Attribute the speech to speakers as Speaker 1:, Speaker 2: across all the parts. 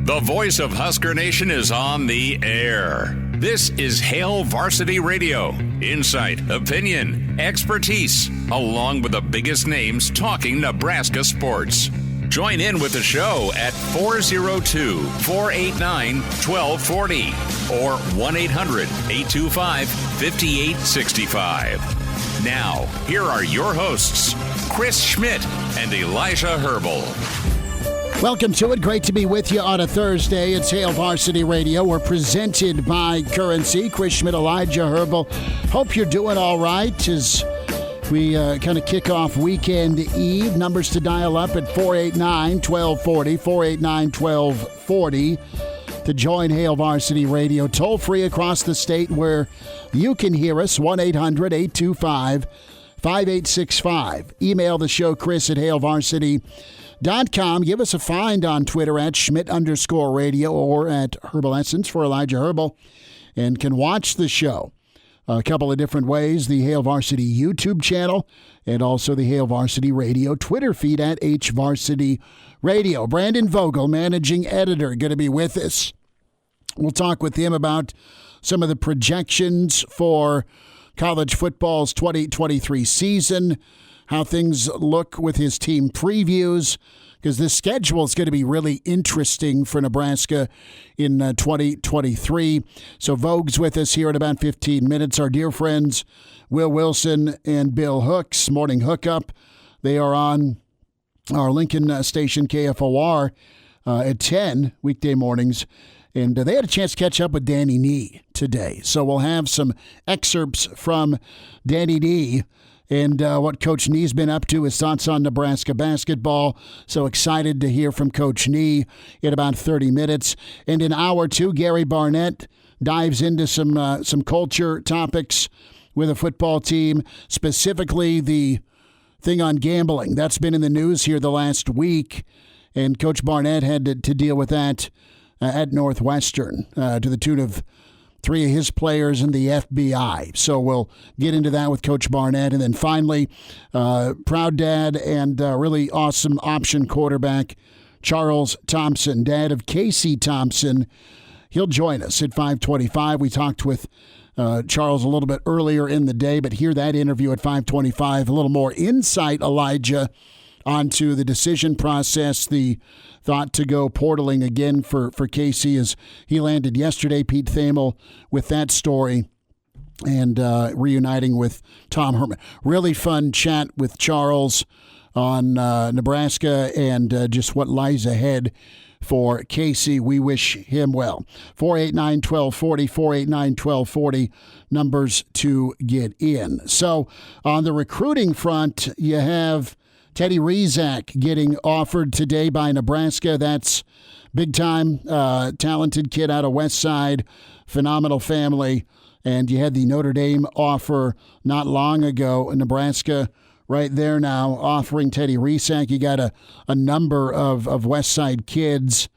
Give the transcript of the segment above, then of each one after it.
Speaker 1: The voice of Husker Nation is on the air. This is Hail Varsity Radio. Insight, opinion, expertise, along with the biggest names talking Nebraska sports. Join in with the show at 402-489-1240 or 1-800-825-5865. Now, here are your hosts, Chris Schmidt and Elijah Herbel.
Speaker 2: Welcome to it. Great to be with you on a Thursday. It's Hail Varsity Radio. We're presented by Currency. Chris Schmidt, Elijah Herbel. Hope you're doing all right as we kind of kick off weekend eve. Numbers to dial up at 489-1240, 489-1240 to join Hail Varsity Radio. Toll free across the state where you can hear us, 1-800-825-5865. Email the show, Chris at HailVarsity.com. Give us a find on Twitter at Schmidt_radio or at Herbal Essence for Elijah Herbel, and can watch the show a couple of different ways. The Hail Varsity YouTube channel and also the Hail Varsity Radio Twitter feed at HVarsity Radio. Brandon Vogel, managing editor, going to be with us. We'll talk with him about some of the projections for college football's 2023 season, how things look with his team previews, because this schedule is going to be really interesting for Nebraska in 2023. So Vogue's with us here in about 15 minutes. Our dear friends Will Wilson and Bill Hooks, Morning Hookup. They are on our Lincoln station KFOR at 10 weekday mornings. And they had a chance to catch up with Danny Nee today. So we'll have some excerpts from Danny Nee and what Coach Nee's been up to, his thoughts on Nebraska basketball. So excited to hear from Coach Nee in about 30 minutes. And in hour two, Gary Barnett dives into some culture topics with a football team, specifically the thing on gambling. That's been in the news here the last week, and Coach Barnett had to deal with that at Northwestern to the tune of 3 of his players in the FBI. So we'll get into that with Coach Barnett. And then finally, proud dad and really awesome option quarterback, Charles Thompson, dad of Casey Thompson. He'll join us at 5:25. We talked with Charles a little bit earlier in the day, but hear that interview at 5:25. A little more insight, Elijah, onto the decision process, the thought to go portaling again for Casey as he landed yesterday. Pete Thamel with that story and reuniting with Tom Herman. Really fun chat with Charles on Nebraska and just what lies ahead for Casey. We wish him well. 489-1240, 489-1240, numbers to get in. So on the recruiting front, you have Teddy Rizak getting offered today by Nebraska. That's big-time, talented kid out of West Side, phenomenal family. And you had the Notre Dame offer not long ago. Nebraska right there now offering Teddy Rizak. You got a number of West Side kids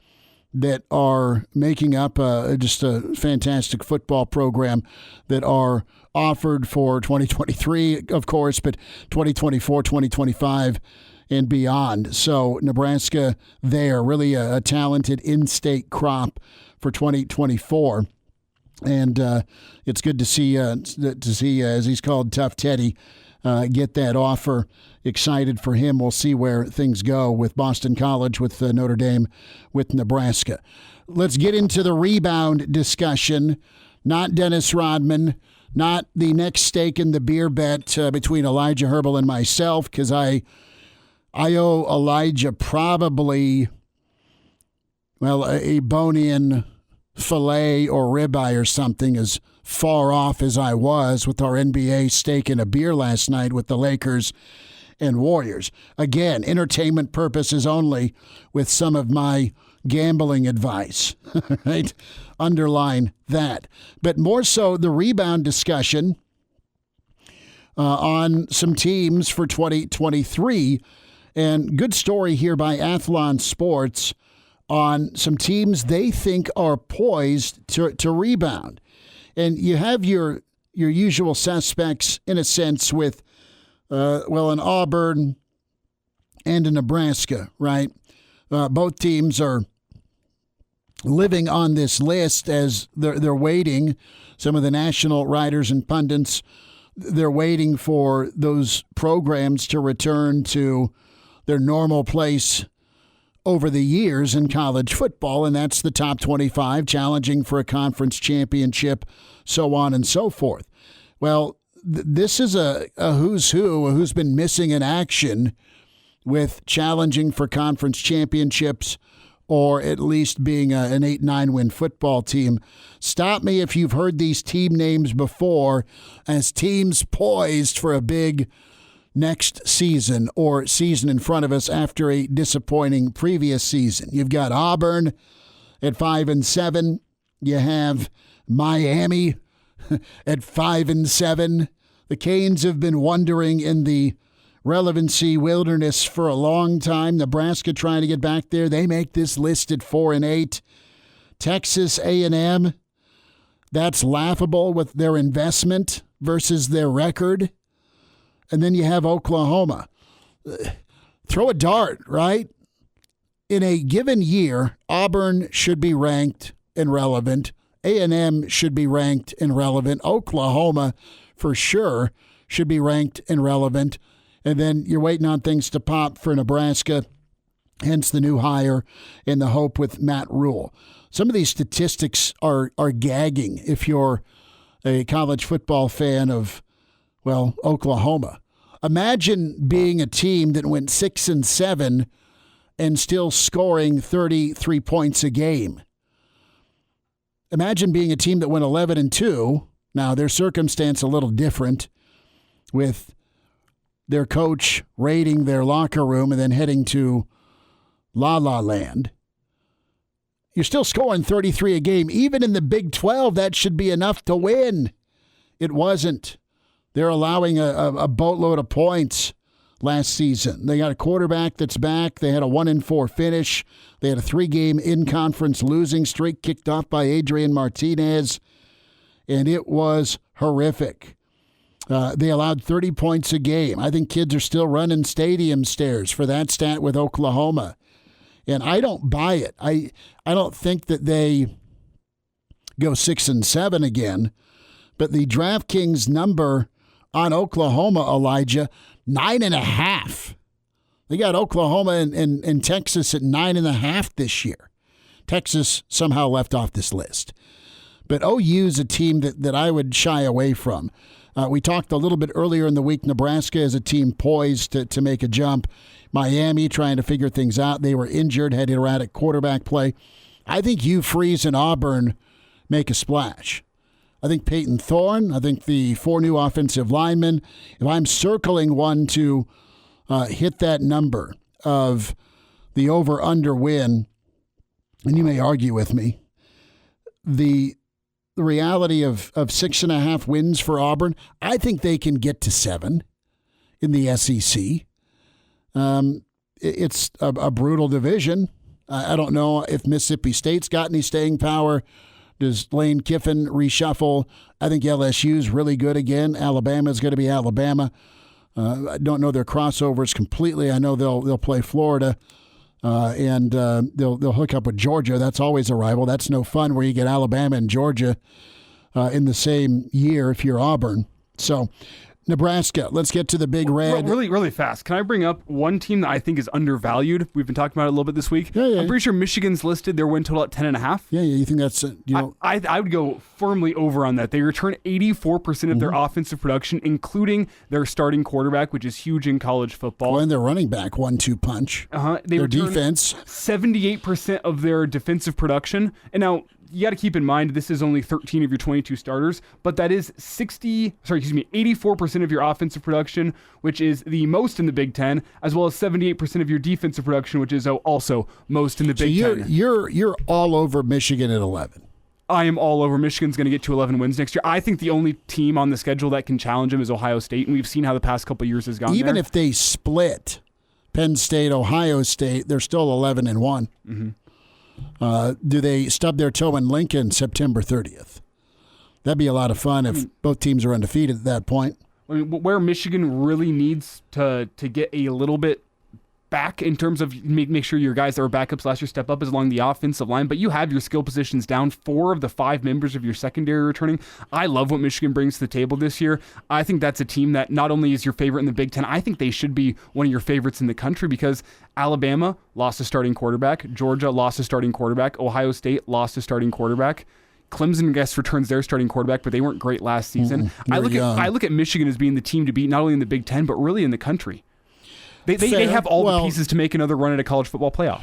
Speaker 2: that are making up just a fantastic football program that are offered for 2023, of course, but 2024, 2025, and beyond. So Nebraska there, really a talented in-state crop for 2024. And it's good to see, as he's called, Tough Teddy, get that offer. Excited for him. We'll see where things go with Boston College, with Notre Dame, with Nebraska. Let's get into the rebound discussion. Not Dennis Rodman, not the next stake in the beer bet between Elijah Herbel and myself, because I owe Elijah probably, a bone-in filet or ribeye or something, as far off as I was with our NBA steak and a beer last night with the Lakers and Warriors. Again, entertainment purposes only with some of my gambling advice, right? Underline that. But more so the rebound discussion on some teams for 2023. And good story here by Athlon Sports on some teams they think are poised to rebound. And you have your usual suspects in a sense with, an Auburn and a Nebraska, right? Both teams are living on this list as they're waiting. Some of the national writers and pundits, they're waiting for those programs to return to their normal place over the years in college football, and that's the top 25 challenging for a conference championship, so on and so forth. Well, this is a who's who's been missing in action with challenging for conference championships or at least being an 8-9 win football team. Stop me if you've heard these team names before as teams poised for a big next season or season in front of us after a disappointing previous season. You've got Auburn at 5-7. You have Miami at 5-7. The Canes have been wondering in the relevancy wilderness for a long time. Nebraska trying to get back there. They make this list at 4-8. Texas A&M, that's laughable with their investment versus their record. And then you have Oklahoma. Throw a dart, right? In a given year, Auburn should be ranked and relevant. A&M should be ranked and relevant. Oklahoma, for sure, should be ranked and relevant. And then you're waiting on things to pop for Nebraska, hence the new hire and the hope with Matt Rule. Some of these statistics are gagging if you're a college football fan of, well, Oklahoma. Imagine being a team that went 6-7 and still scoring 33 points a game. Imagine being a team that went 11-2. Now, their circumstance a little different with their coach raiding their locker room and then heading to La La Land. You're still scoring 33 a game. Even in the Big 12, that should be enough to win. It wasn't. They're allowing a boatload of points last season. They got a quarterback that's back. They had a 1-4 finish. They had a 3-game in-conference losing streak kicked off by Adrian Martinez, and it was horrific. They allowed 30 points a game. I think kids are still running stadium stairs for that stat with Oklahoma. And I don't buy it. I don't think that they go 6-7 again. But the DraftKings number on Oklahoma, Elijah, 9.5. They got Oklahoma and Texas at 9.5 this year. Texas somehow left off this list. But OU is a team that I would shy away from. We talked a little bit earlier in the week. Nebraska is a team poised to make a jump. Miami trying to figure things out. They were injured, had erratic quarterback play. I think Hugh Freeze and Auburn make a splash. I think Peyton Thorne. I think the 4 new offensive linemen. If I'm circling one to hit that number of the over-under win, and you may argue with me, the reality of 6.5 wins for Auburn, I think they can get to 7 in the SEC. It's a brutal division. I don't know if Mississippi State's got any staying power. Does Lane Kiffin reshuffle? I think LSU's really good again. Alabama's going to be Alabama. I don't know their crossovers completely. I know they'll play Florida. And they'll hook up with Georgia. That's always a rival. That's no fun where you get Alabama and Georgia in the same year if you're Auburn. So Nebraska, let's get to the Big Red.
Speaker 3: Really, really fast. Can I bring up one team that I think is undervalued? We've been talking about it a little bit this week.
Speaker 2: Yeah.
Speaker 3: I'm pretty sure Michigan's listed their win total at 10.5.
Speaker 2: Yeah. You think that's
Speaker 3: I would go firmly over on that. They return 84% of their offensive production, including their starting quarterback, which is huge in college football.
Speaker 2: And their running back 1-2 punch.
Speaker 3: Their
Speaker 2: defense
Speaker 3: 78% of their defensive production. And now you got to keep in mind this is only 13 of your 22 starters, but that is 84% of your offensive production, which is the most in the Big Ten, as well as 78% of your defensive production, which is also most in the Big Ten.
Speaker 2: You're all over Michigan at 11.
Speaker 3: I am all over. Michigan's going to get to 11 wins next year. I think the only team on the schedule that can challenge them is Ohio State, and we've seen how the past couple of years has gone.
Speaker 2: Even
Speaker 3: there.
Speaker 2: if they split Penn State, Ohio State, they're still 11-1.
Speaker 3: Mm-hmm.
Speaker 2: Do they stub their toe in Lincoln September 30th? That'd be a lot of fun if both teams are undefeated at that point.
Speaker 3: I mean, where Michigan really needs to get a little bit back in terms of make sure your guys that were backups last year step up along the offensive line, but you have your skill positions down. 4 of the 5 members of your secondary returning. I love what Michigan brings to the table this year. I think that's a team that not only is your favorite in the Big Ten, I think they should be one of your favorites in the country, because Alabama lost a starting quarterback, Georgia lost a starting quarterback, Ohio State lost a starting quarterback. Clemson, I guess, returns their starting quarterback, but they weren't great last season. I look at Michigan as being the team to beat, not only in the Big Ten, but really in the country. They have all the pieces to make another run at a college football playoff.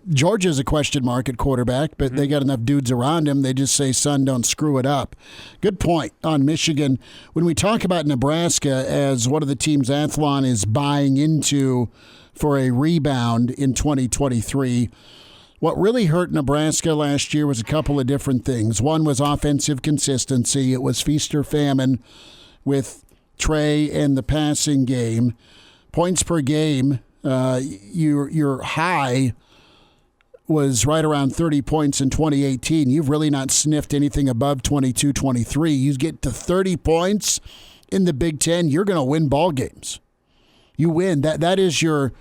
Speaker 2: Georgia's a question mark at quarterback, but they got enough dudes around him. They just say, son, don't screw it up. Good point on Michigan. When we talk about Nebraska as one of the teams Athlon is buying into for a rebound in 2023, what really hurt Nebraska last year was a couple of different things. One was offensive consistency. It was feast or famine with Trey and the passing game. Points per game, your high was right around 30 points in 2018. You've really not sniffed anything above 22, 23. You get to 30 points in the Big Ten, you're going to win ball games. You win. That is your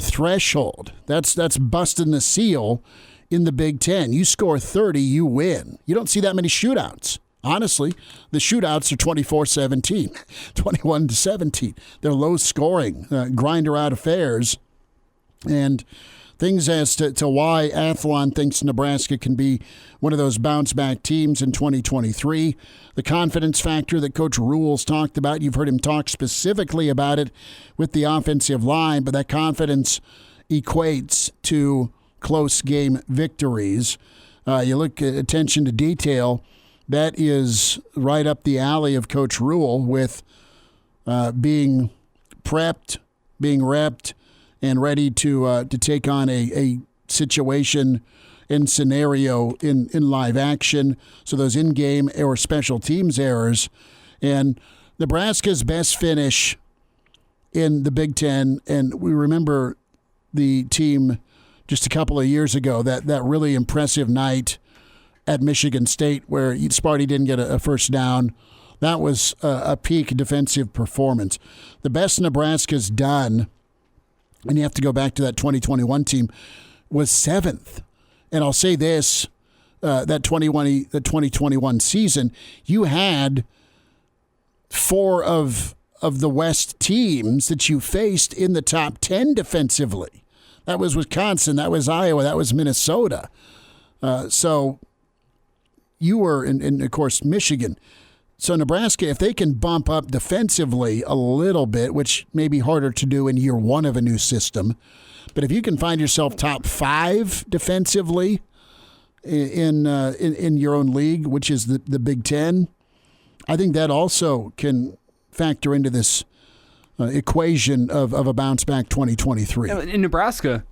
Speaker 2: threshold. That's busting the seal in the Big Ten. You score 30, you win. You don't see that many shootouts. Honestly, the shootouts are 24-17, 21-17. They're low-scoring, grinder-out affairs. And things as to why Athlon thinks Nebraska can be one of those bounce-back teams in 2023. The confidence factor that Coach Rule's talked about, you've heard him talk specifically about it with the offensive line, but that confidence equates to close game victories. You look at attention to detail. That is right up the alley of Coach Rule with being prepped, being repped, and ready to take on a situation and scenario in live action. So those in-game or special teams errors. And Nebraska's best finish in the Big Ten, and we remember the team just a couple of years ago, that really impressive night at Michigan State where Sparty didn't get a first down. That was a peak defensive performance. The best Nebraska's done, and you have to go back to that 2021 team, was 7th. And I'll say this, that 2021 season, you had 4 of the West teams that you faced in the top 10 defensively. That was Wisconsin, that was Iowa, that was Minnesota. So you were, and of course, Michigan. So Nebraska, if they can bump up defensively a little bit, which may be harder to do in year 1 of a new system, but if you can find yourself top 5 defensively in your own league, which is the Big Ten, I think that also can factor into this equation of a bounce-back 2023.
Speaker 3: In Nebraska,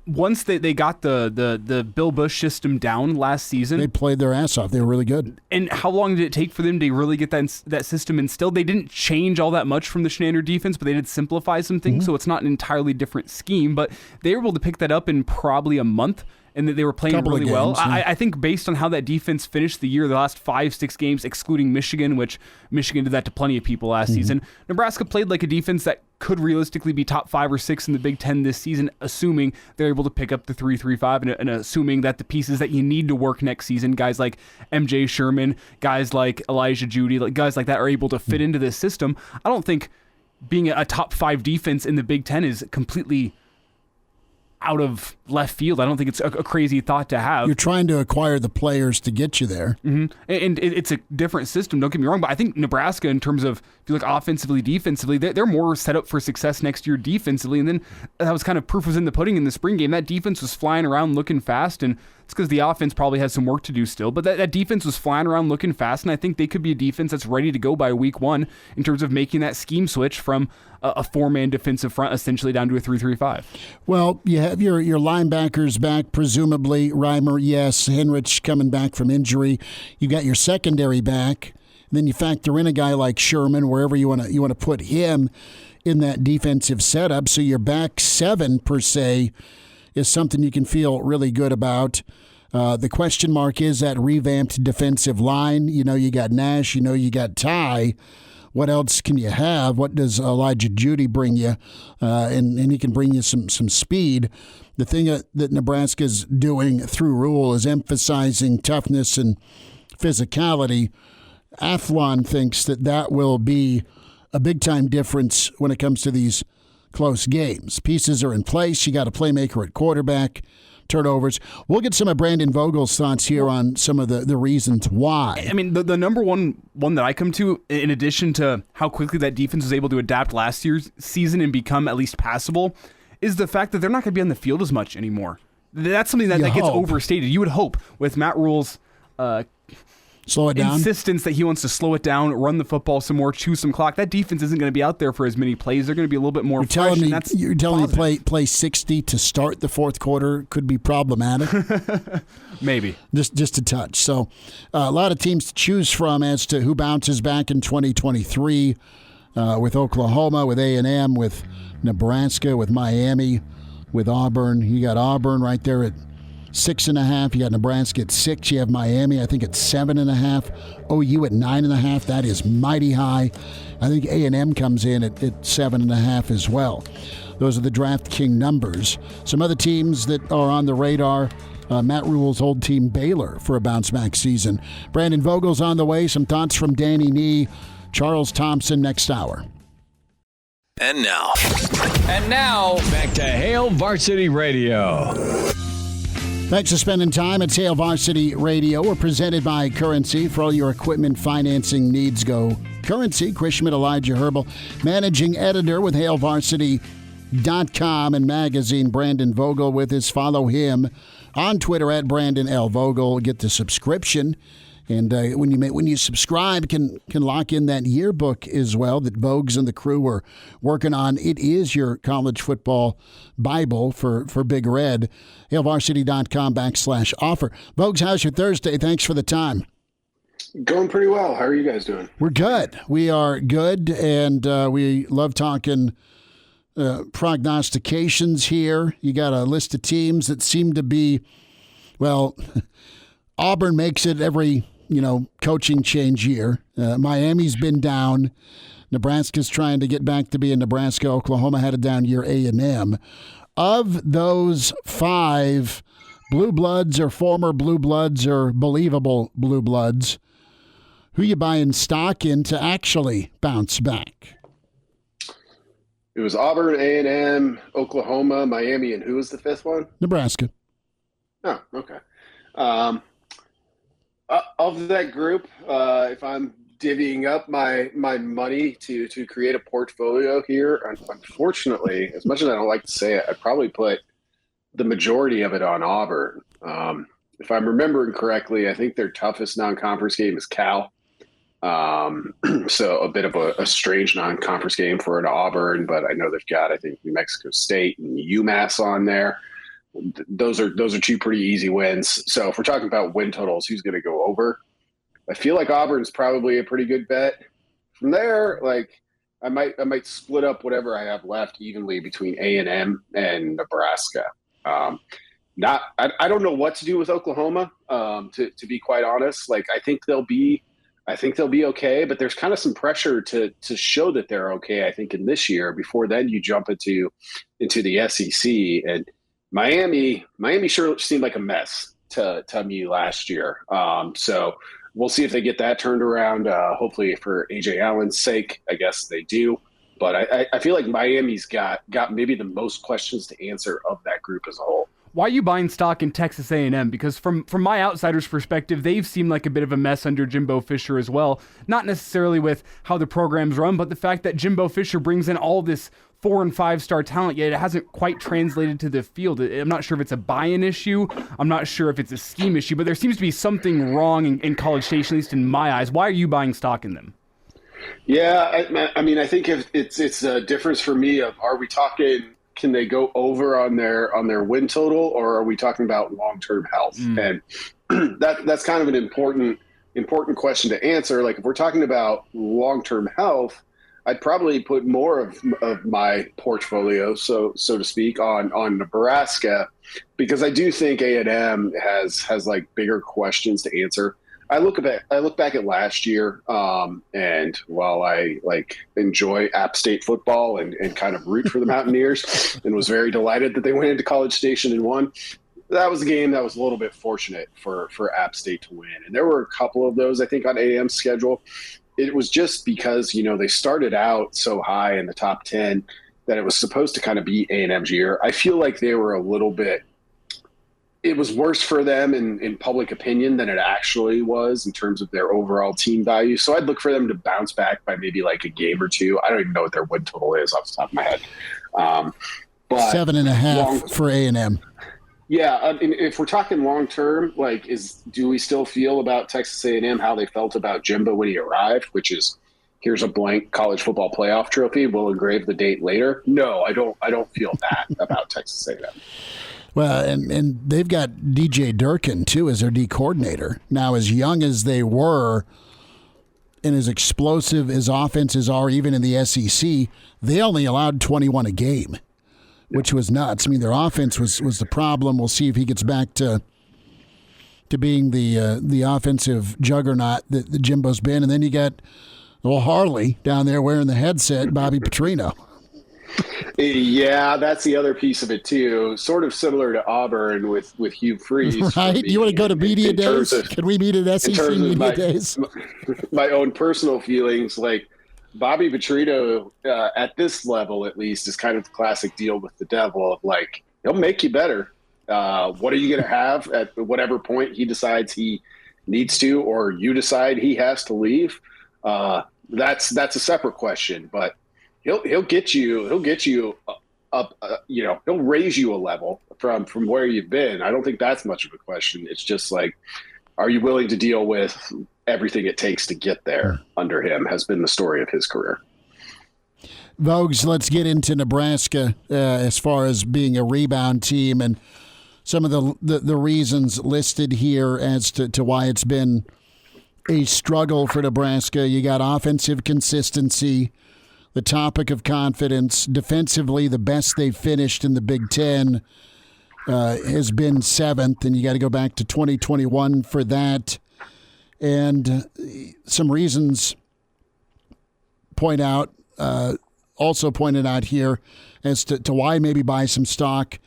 Speaker 3: once they got the Bill Busch system down last season,
Speaker 2: they played their ass off. They were really good.
Speaker 3: And how long did it take for them to really get that system instilled? They didn't change all that much from the Shenander defense, but they did simplify some things, so it's not an entirely different scheme. But they were able to pick that up in probably a month, and they were playing really well. I think based on how that defense finished the year, the last 5-6 games, excluding Michigan, which Michigan did that to plenty of people last season, Nebraska played like a defense that could realistically be top 5 or 6 in the Big Ten this season, assuming they're able to pick up the 3-3-5 and assuming that the pieces that you need to work next season, guys like MJ Sherman, guys like Elijah Judy, guys like that are able to fit into this system. I don't think being a top 5 defense in the Big Ten is completely out of left field. I don't think it's a crazy thought to have.
Speaker 2: You're trying to acquire the players to get you there.
Speaker 3: And it's a different system, don't get me wrong, but I think Nebraska, in terms of, if you look offensively, defensively, they're more set up for success next year defensively, and then that was kind of proof was in the pudding in the spring game. That defense was flying around looking fast, and it's because the offense probably has some work to do still, but that defense was flying around looking fast, and I think they could be a defense that's ready to go by week 1 in terms of making that scheme switch from a 4-man defensive front essentially down to a 3-3-5.
Speaker 2: Well, you have your linebackers back, presumably. Reimer, yes. Henrich coming back from injury. You got your secondary back. And then you factor in a guy like Sherman, wherever you want to put him in that defensive setup. So your back 7, per se, is something you can feel really good about. The question mark is that revamped defensive line. You got Nash. You got Ty. what else can you have? What does Elijah Judy bring you? And he can bring you some speed. The thing that Nebraska's doing through Rule is emphasizing toughness and physicality. Athlon thinks that will be a big-time difference when it comes to these close games. Pieces are in place. You got a playmaker at quarterback. Turnovers. We'll get some of Brandon Vogel's thoughts here on some of the reasons why.
Speaker 3: I mean, the number one that I come to, in addition to how quickly that defense was able to adapt last year's season and become at least passable, is the fact that they're not going to be on the field as much anymore. That's something that gets overstated. You would hope with Matt Rule's
Speaker 2: slow it down.
Speaker 3: Insistence that he wants to slow it down, run the football some more, chew some clock. That defense isn't going to be out there for as many plays. They're going to be a little bit more fresh.
Speaker 2: You're telling me play 60 to start the fourth quarter could be problematic?
Speaker 3: Maybe.
Speaker 2: Just a touch. So a lot of teams to choose from as to who bounces back in 2023 with Oklahoma, with A&M, with Nebraska, with Miami, with Auburn. You got Auburn right there at 6.5. You got Nebraska at 6. You have Miami, I think, at 7.5. OU at 9.5. That is mighty high. I think A&M comes in at 7.5 as well. Those are the DraftKings numbers. Some other teams that are on the radar. Matt Rule's old team Baylor for a bounce-back season. Brandon Vogel's on the way. Some thoughts from Danny Nee. Charles Thompson next hour.
Speaker 4: And now, back to Hail Varsity Radio.
Speaker 2: Thanks for spending time at Hail Varsity Radio. We're presented by Currency. For all your equipment financing needs, go Currency. Schmidt and Elijah Herbel, managing editor with HailVarsity.com and magazine. Brandon Vogel with us. Follow him on Twitter at Brandon L. Vogel. Get the subscription. And when you subscribe, can lock in that yearbook as well that Vogues and the crew are working on. It is your college football Bible for Big Red. HailVarsity.com/offer. Vogues, how's your Thursday? Thanks for the time.
Speaker 5: Going pretty well. How are you guys doing?
Speaker 2: We're good. We are good, and we love talking prognostications here. You got a list of teams that seem to be, well, Auburn makes it every coaching change year. Miami's been down. Nebraska's trying to get back to being Nebraska. Oklahoma had a down year. A&M. Of those 5 blue bloods or former blue bloods or believable blue bloods, who you buying stock in to actually bounce back?
Speaker 5: It was Auburn, A&M, Oklahoma, Miami, and who was the 5th one?
Speaker 2: Nebraska.
Speaker 5: Oh, okay. Of that group, if I'm divvying up my money to create a portfolio here, unfortunately, as much as I don't like to say it, I'd probably put the majority of it on Auburn. If I'm remembering correctly, I think their toughest non-conference game is Cal. So a bit of a strange non-conference game for an Auburn, but I know they've got, I think, New Mexico State and UMass on there. Those are 2 pretty easy wins. So if we're talking about win totals, who's going to go over? I feel like Auburn's probably a pretty good bet. From there, I might split up whatever I have left evenly between A&M and Nebraska. I don't know what to do with Oklahoma. To be quite honest, I think they'll be okay, but there's kind of some pressure to show that they're okay. I think in this year. Before then, you jump into the SEC. And Miami sure seemed like a mess to me last year. So we'll see if they get that turned around. Hopefully for A.J. Allen's sake, I guess they do. But I feel like Miami's got maybe the most questions to answer of that group as a whole.
Speaker 3: Why are you buying stock in Texas A&M? Because from my outsider's perspective, they've seemed like a bit of a mess under Jimbo Fisher as well. Not necessarily with how the program's run, but the fact that Jimbo Fisher brings in all this 4- and 5-star talent, yet it hasn't quite translated to the field. I'm not sure if it's a buy-in issue. I'm not sure if it's a scheme issue, but there seems to be something wrong in College Station, at least in my eyes. Why are you buying stock in them?
Speaker 5: Yeah, I mean, I think if it's a difference for me of, are we talking, can they go over on their win total, or are we talking about long-term health? And that's kind of an important question to answer. Like, if we're talking about long-term health, I'd probably put more of my portfolio, so to speak, on Nebraska, because I do think A&M has like bigger questions to answer. I look back at last year, and while I enjoy App State football and kind of root for the Mountaineers, and was very delighted that they went into College Station and won, that was a game that was a little bit fortunate for App State to win. And there were a couple of those, I think, on A&M's schedule. It was just because, they started out so high in the top 10 that it was supposed to kind of be A&M's year. I feel like they were a little bit – it was worse for them in public opinion than it actually was in terms of their overall team value. So I'd look for them to bounce back by maybe like a game or two. I don't even know what their win total is off the top of my head. But
Speaker 2: 7.5 for A&M.
Speaker 5: Yeah, I mean, if we're talking long term, do we still feel about Texas A&M how they felt about Jimbo when he arrived, which is here's a blank college football playoff trophy, we'll engrave the date later? No, I don't feel that about Texas A&M.
Speaker 2: Well, and they've got DJ Durkin too as their D coordinator. Now, as young as they were and as explosive as offenses are, even in the SEC, they only allowed 21 a game, which was nuts. I mean, their offense was the problem. We'll see if he gets back to being the offensive juggernaut that Jimbo's been. And then you got Harley down there wearing the headset, Bobby Petrino.
Speaker 5: Yeah, that's the other piece of it too. Sort of similar to Auburn with Hugh Freeze.
Speaker 2: Right? You want to go to media days? Can we meet at SEC media days?
Speaker 5: My own personal feelings, Bobby Petrino, at this level at least, is kind of the classic deal with the devil of he'll make you better. What are you going to have at whatever point he decides he needs to, or you decide he has to leave? That's a separate question, but he'll get you up. He'll raise you a level from where you've been. I don't think that's much of a question. It's just are you willing to deal with everything it takes to get there under him has been the story of his career.
Speaker 2: Vogues, let's get into Nebraska as far as being a rebound team and some of the reasons listed here as to why it's been a struggle for Nebraska. You got offensive consistency, the topic of confidence. Defensively, the best they've finished in the Big Ten has been 7th, and you got to go back to 2021 for that. And some reasons also pointed out here as to why maybe buy some stock.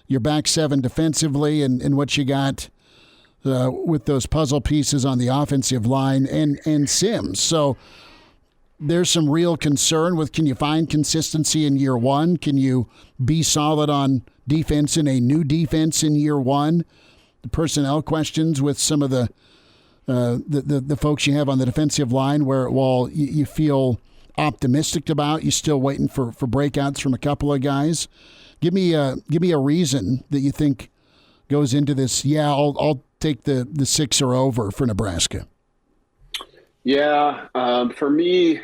Speaker 2: You're back 7 defensively, and what you got with those puzzle pieces on the offensive line and Sims. So there's some real concern with, can you find consistency in year one? Can you be solid on defense in a new defense in year one? The personnel questions with some of the folks you have on the defensive line where, while you feel optimistic about, you're still waiting for breakouts from a couple of guys. Give me a reason that you think goes into this. Yeah, I'll take the 6 or over for Nebraska.
Speaker 5: Yeah, for me,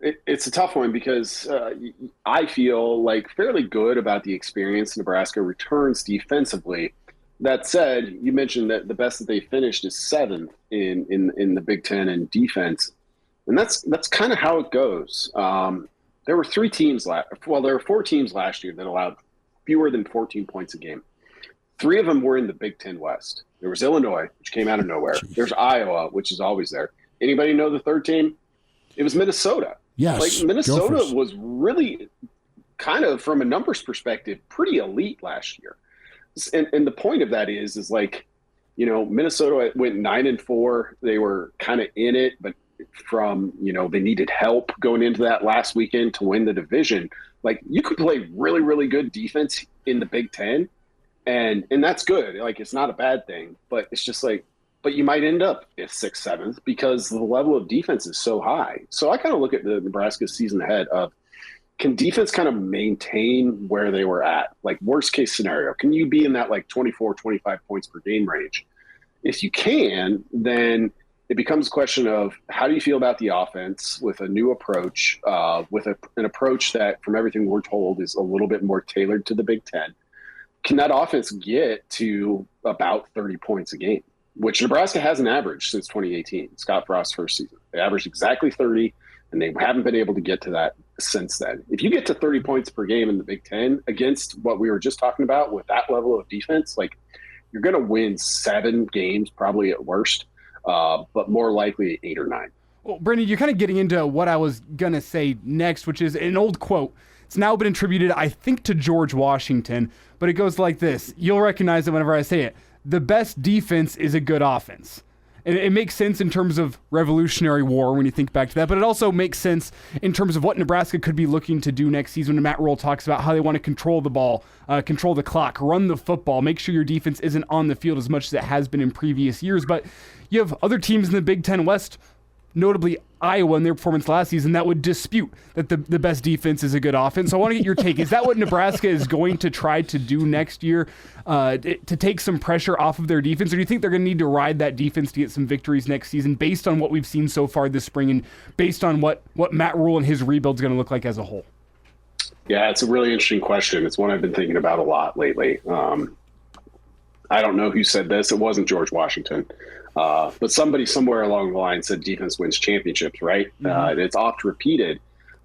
Speaker 5: it's a tough one because I feel fairly good about the experience Nebraska returns defensively. That said, you mentioned that the best that they finished is 7th in the Big Ten in defense, and that's kind of how it goes. There were 4 teams last year that allowed fewer than 14 points a game. 3 of them were in the Big Ten West. There was Illinois, which came out of nowhere. Jeez. There's Iowa, which is always there. Anybody know the third team? It was Minnesota.
Speaker 2: Yes.
Speaker 5: Minnesota was really kind of, from a numbers perspective, pretty elite last year. And the point of that is Minnesota went 9-4. They were kind of in it, but they needed help going into that last weekend to win the division. You could play really, really good defense in the Big Ten, and that's good. It's not a bad thing, but it's just but you might end up at 6th, 7th because the level of defense is so high. So I kind of look at the Nebraska season ahead of, can defense kind of maintain where they were at? Worst case scenario, can you be in that 24, 25 points per game range? If you can, then it becomes a question of, how do you feel about the offense with a new approach, with an approach that, from everything we're told, is a little bit more tailored to the Big Ten? Can that offense get to about 30 points a game, which Nebraska hasn't averaged since 2018, Scott Frost's first season? They averaged exactly 30, and they haven't been able to get to that since then. If you get to 30 points per game in the Big Ten against what we were just talking about with that level of defense, you're going to win 7 games, probably at worst, but more likely 8 or 9.
Speaker 3: Well, Brendan, you're kind of getting into what I was going to say next, which is an old quote. It's now been attributed, I think, to George Washington, but it goes like this. You'll recognize it whenever I say it. The best defense is a good offense. And it makes sense in terms of Revolutionary War when you think back to that, but it also makes sense in terms of what Nebraska could be looking to do next season when Matt Rule talks about how they want to control the ball, control the clock, run the football, make sure your defense isn't on the field as much as it has been in previous years. But you have other teams in the Big Ten West, notably Iowa in their performance last season, that would dispute that the best defense is a good offense. So I want to get your take. Is that what Nebraska is going to try to do next year to take some pressure off of their defense? Or do you think they're going to need to ride that defense to get some victories next season based on what we've seen so far this spring and based on what Matt Rule and his rebuild is going to look like as a whole?
Speaker 5: Yeah, it's a really interesting question. It's one I've been thinking about a lot lately. I don't know who said this. It wasn't George Washington. But somebody somewhere along the line said defense wins championships, right? Mm-hmm. It's oft repeated.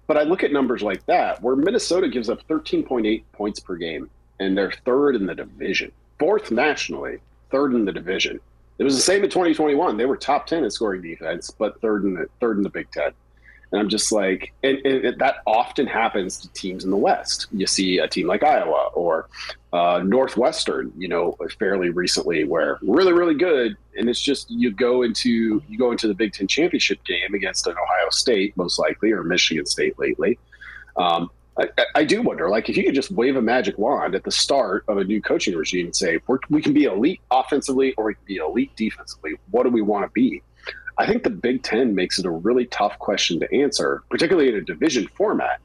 Speaker 5: But I look at numbers like that, where Minnesota gives up 13.8 points per game, and they're 3rd in the division. 4th nationally, 3rd in the division. It was the same in 2021. They were top 10 in scoring defense, but 3rd in the Big Ten. And I'm just like, and that often happens to teams in the West. You see a team like Iowa or Northwestern, fairly recently, where really, really good. And it's just you go into the Big Ten championship game against an Ohio State, most likely, or Michigan State lately. I do wonder, like, if you could just wave a magic wand at the start of a new coaching regime and say, we can be elite offensively or we can be elite defensively. What do we want to be? I think the Big Ten makes it a really tough question to answer, particularly in a division format,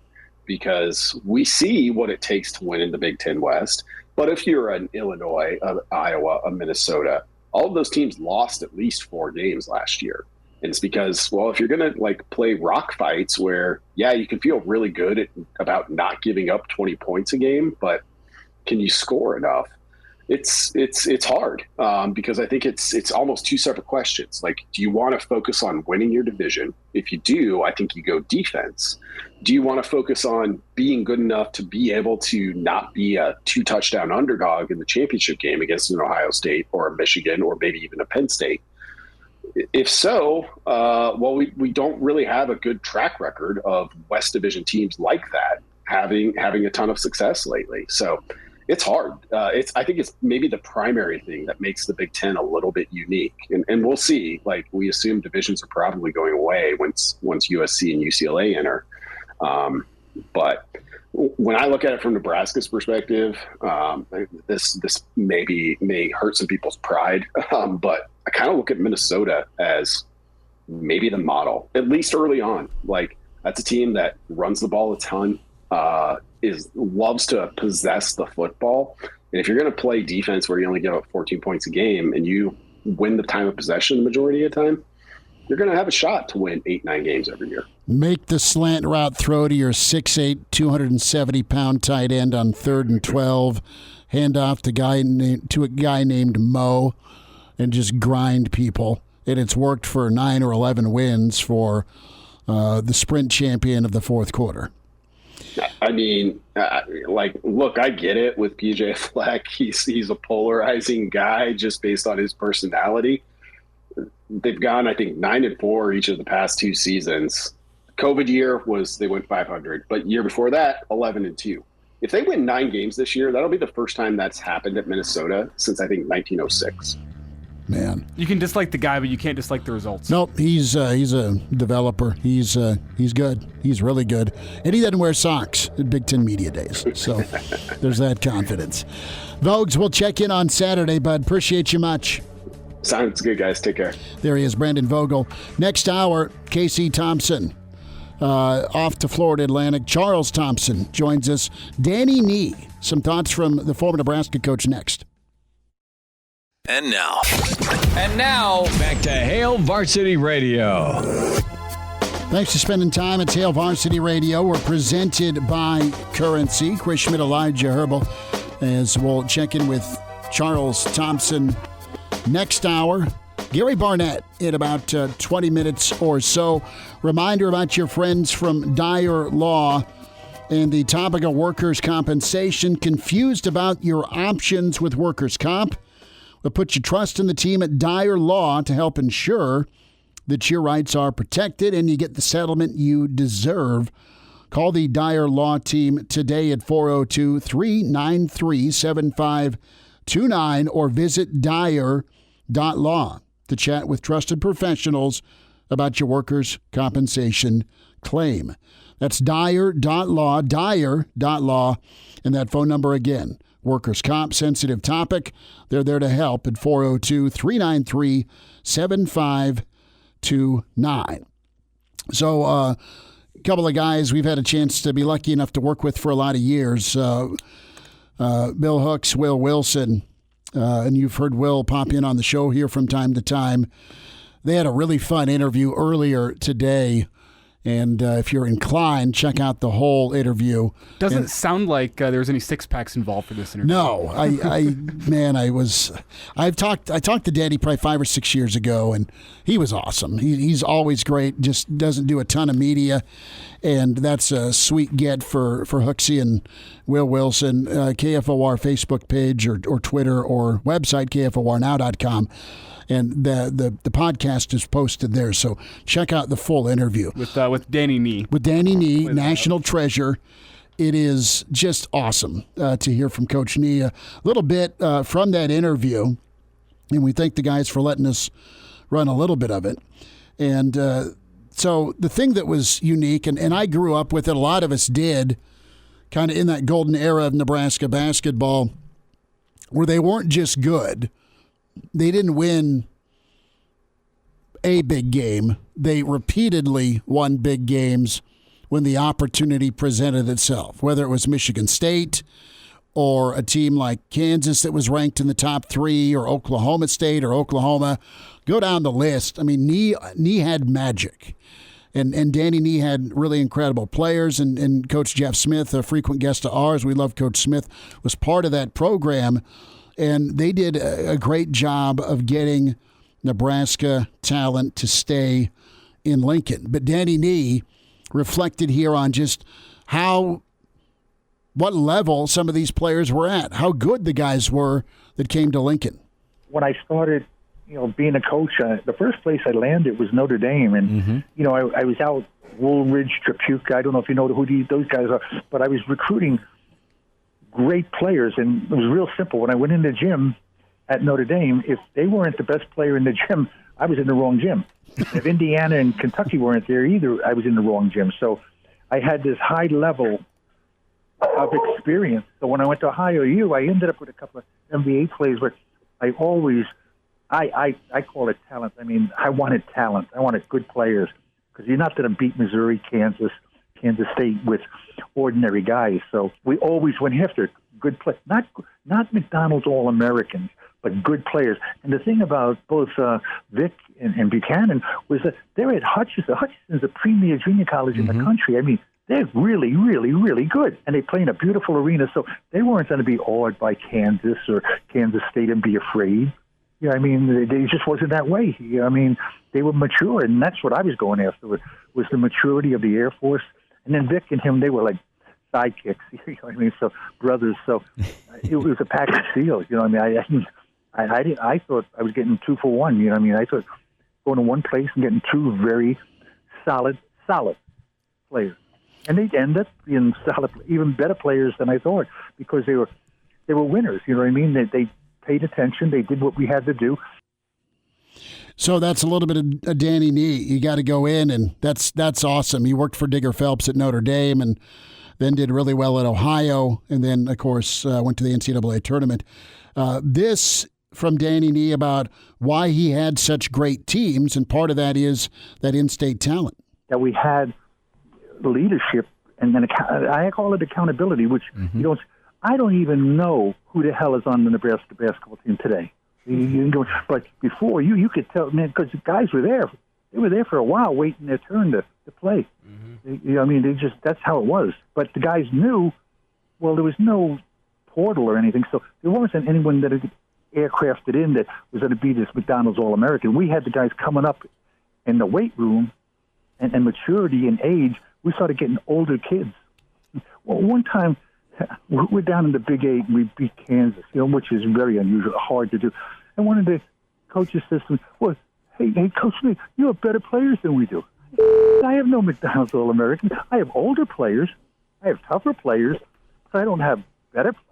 Speaker 5: because we see what it takes to win in the Big Ten West. But if you're an Illinois, an Iowa, a Minnesota, all of those teams lost at least 4 games last year. And it's because, well, if you're going to play rock fights where, yeah, you can feel really good about not giving up 20 points a game, but can you score enough? It's hard because I think it's almost 2 separate questions. Like, do you want to focus on winning your division? If you do, I think you go defense. Do you want to focus on being good enough to be able to not be a 2-touchdown underdog in the championship game against an Ohio State or a Michigan or maybe even a Penn State? If so, we don't really have a good track record of West Division teams like that having a ton of success lately. So it's hard. I think it's maybe the primary thing that makes the Big Ten a little bit unique. And we'll see. Like, we assume divisions are probably going away once USC and UCLA enter. But when I look at it from Nebraska's perspective, this may hurt some people's pride. But I kind of look at Minnesota as maybe the model, at least early on. Like, that's a team that runs the ball a ton. Loves to possess the football. And if you're going to play defense where you only give up 14 points a game and you win the time of possession the majority of the time, you're going to have a shot to win 8-9 games every year.
Speaker 2: Make the slant route throw to your 6'8", 270-pound tight end on 3rd and 12. Hand off to a guy named Mo and just grind people. And it's worked for 9 or 11 wins for the sprint champion of the fourth quarter.
Speaker 5: I mean, look, I get it with PJ Fleck. He's a polarizing guy just based on his personality. They've gone, I think, 9-4 each of the past 2 seasons. COVID year they went 500, but year before that, 11-2. If they win 9 games this year, that'll be the first time that's happened at Minnesota since, I think, 1906.
Speaker 2: Man,
Speaker 3: you can dislike the guy, but you can't dislike the results.
Speaker 2: Nope, he's a developer. He's good. He's really good, and he doesn't wear socks at Big Ten Media Days. So there's that confidence. Vogues, we'll check in on Saturday, bud. Appreciate you much.
Speaker 5: Sounds good, guys. Take care.
Speaker 2: There he is, Brandon Vogel. Next hour, Casey Thompson. Off to Florida Atlantic. Charles Thompson joins us. Danny Nee. Some thoughts from the former Nebraska coach next.
Speaker 4: And now, back to Hail Varsity Radio.
Speaker 2: Thanks for spending time at Hail Varsity Radio. We're presented by Currency. Schmidt and Elijah Herbel, as we'll check in with Charles Thompson next hour. Gary Barnett in about 20 minutes or so. Reminder about your friends from Dyer Law and the topic of workers' compensation. Confused about your options with workers' comp? Well, put your trust in the team at Dyer Law to help ensure that your rights are protected and you get the settlement you deserve. Call the Dyer Law team today at 402-393-7529 or visit Dyer.law to chat with trusted professionals about your workers' compensation claim. That's Dyer.law, Dyer.law, and that phone number again. Workers' comp, sensitive topic. They're there to help at 402-393-7529. So a couple of guys we've had a chance to be lucky enough to work with for a lot of years. Bill Hooks, Will Wilson, and you've heard Will pop in on the show here from time to time. They had a really fun interview earlier today. And if you're inclined, check out the whole interview.
Speaker 3: Doesn't sound like there was any six packs involved for this interview.
Speaker 2: No, I talked to Daddy probably 5 or 6 years ago, and he was awesome. He's always great. Just doesn't do a ton of media, and that's a sweet get for Hooksy and Will Wilson. KFOR Facebook page or Twitter or website KFORnow.com. And the podcast is posted there, so check out the full interview
Speaker 3: with Danny Nee.
Speaker 2: With Danny Nee, national treasure. It is just awesome to hear from Coach Nee. A little bit from that interview, and we thank the guys for letting us run a little bit of it. And so the thing that was unique, and I grew up with it, a lot of us did, kind of in that golden era of Nebraska basketball, where they weren't just good. They didn't win a big game. They repeatedly won big games when the opportunity presented itself, whether it was Michigan State or a team like Kansas that was ranked in the top 3 or Oklahoma State or Oklahoma. Go down the list. I mean, Nee had magic. And Danny Nee had really incredible players. And Coach Jeff Smith, a frequent guest of ours, we love Coach Smith, was part of that program. And they did a great job of getting Nebraska talent to stay in Lincoln. But Danny Nee reflected here on just what level some of these players were at, how good the guys were that came to Lincoln.
Speaker 6: When I started, being a coach, the first place I landed was Notre Dame. And, I was out Woolridge, Trapuka. I don't know if you know who those guys are, but I was recruiting great players, and it was real simple. When I went in the gym at Notre Dame, if they weren't the best player in the gym, I was in the wrong gym. If Indiana and Kentucky weren't there either, I was in the wrong gym. So I had this high level of experience. So when I went to Ohio U, I ended up with a couple of NBA players where I always, I call it talent. I mean, I wanted talent. I wanted good players, because you're not going to beat Missouri, Kansas State with ordinary guys. So we always went after good players, not McDonald's All-Americans, but good players. And the thing about both Vic and Buchanan was that they're at Hutchinson. Hutchinson's a premier junior college in the country. I mean, they're really, really, really good. And they play in a beautiful arena, so they weren't going to be awed by Kansas or Kansas State and be afraid. Yeah, I mean, they just wasn't that way. I mean, they were mature, and that's what I was going after, was the maturity of the Air Force. And then Vic and him, they were like sidekicks, you know what I mean? So brothers. So it was a package deal, you know what I mean? I thought I was getting 2 for 1, you know what I mean? I thought going to one place and getting 2 very solid players. And they ended up being solid, even better players than I thought, because they were winners, you know what I mean? They paid attention. They did what we had to do.
Speaker 2: So that's a little bit of Danny Nee. You got to go in, and that's awesome. He worked for Digger Phelps at Notre Dame and then did really well at Ohio, and then, of course, went to the NCAA tournament. This from Danny Nee about why he had such great teams, and part of that is that in-state talent.
Speaker 6: That we had leadership, and then I call it accountability, which I don't even know who the hell is on the Nebraska basketball team today. But before, you could tell, man, because the guys were there. They were there for a while waiting their turn to play. I mean, that's how it was. But the guys knew, well, there was no portal or anything, so there wasn't anyone that had aircrafted in that was going to be this McDonald's All-American. We had the guys coming up in the weight room, and maturity and age, we started getting older kids. Well, one time, we're down in the Big 8, and we beat Kansas, which is very unusual, hard to do. And one of the coaches says to me, well, hey, Coach Lee, you have better players than we do. I have no McDonald's All-American. I have older players. I have tougher players. But I don't have better players.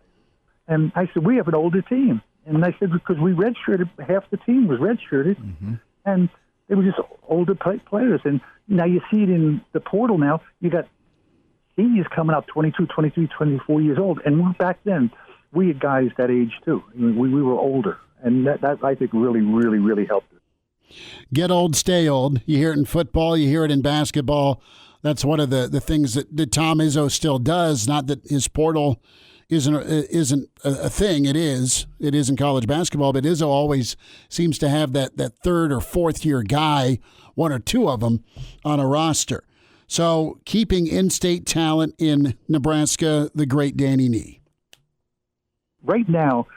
Speaker 6: And I said, we have an older team. And I said, because we redshirted, half the team was redshirted. And they were just older players. And now you see it in the portal now. You got seniors coming out 22, 23, 24 years old. And back then, we had guys that age too. I mean, we were older. And that I think really, really, really helped us.
Speaker 2: Get old, stay old. You hear it in football. You hear it in basketball. That's one of the things that Tom Izzo still does. Not that his portal isn't a thing. It is in college basketball, but Izzo always seems to have that third or fourth year guy, one or two of them, on a roster. So keeping in-state talent in Nebraska, the great Danny Nee.
Speaker 6: Right now,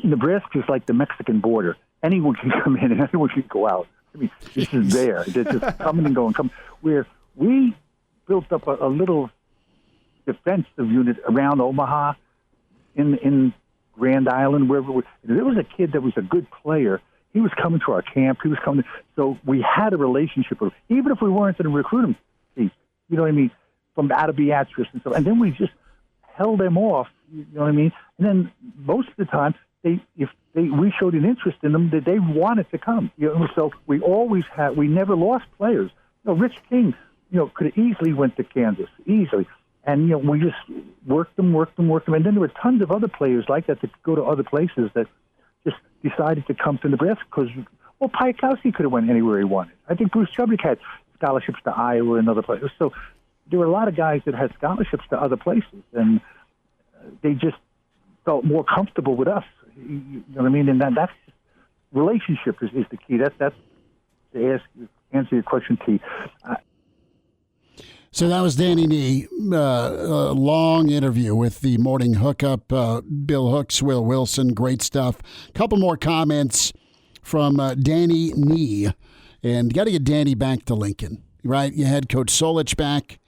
Speaker 6: Nebraska is like the Mexican border. Anyone can come in and anyone can go out. I mean, this is there. They're just coming and going. Where we built up a little defensive unit around Omaha, in Grand Island, wherever. There was a kid that was a good player. He was coming to our camp. He was coming. So we had a relationship with him, even if we weren't going to recruit him. You know what I mean? From out of Beatrice and stuff. And then we just held them off. You know what I mean? And then most of the time, we showed an interest in them that they wanted to come. You know, so we never lost players. You know, Rich King, could have easily went to Kansas, easily. And, we just worked them. And then there were tons of other players like that go to other places that just decided to come to Nebraska because, Piakowski could have went anywhere he wanted. I think Bruce Chubbuck had scholarships to Iowa and other places. So there were a lot of guys that had scholarships to other places, and they just felt more comfortable with us. You know what I mean? And that's relationship is the key. That's to answer your question, T.
Speaker 2: So that was Danny Nee, a long interview with the Morning Hookup, Bill Hooks, Will Wilson, great stuff. A couple more comments from Danny Nee, and got to get Danny back to Lincoln, right? You had Coach Solich back,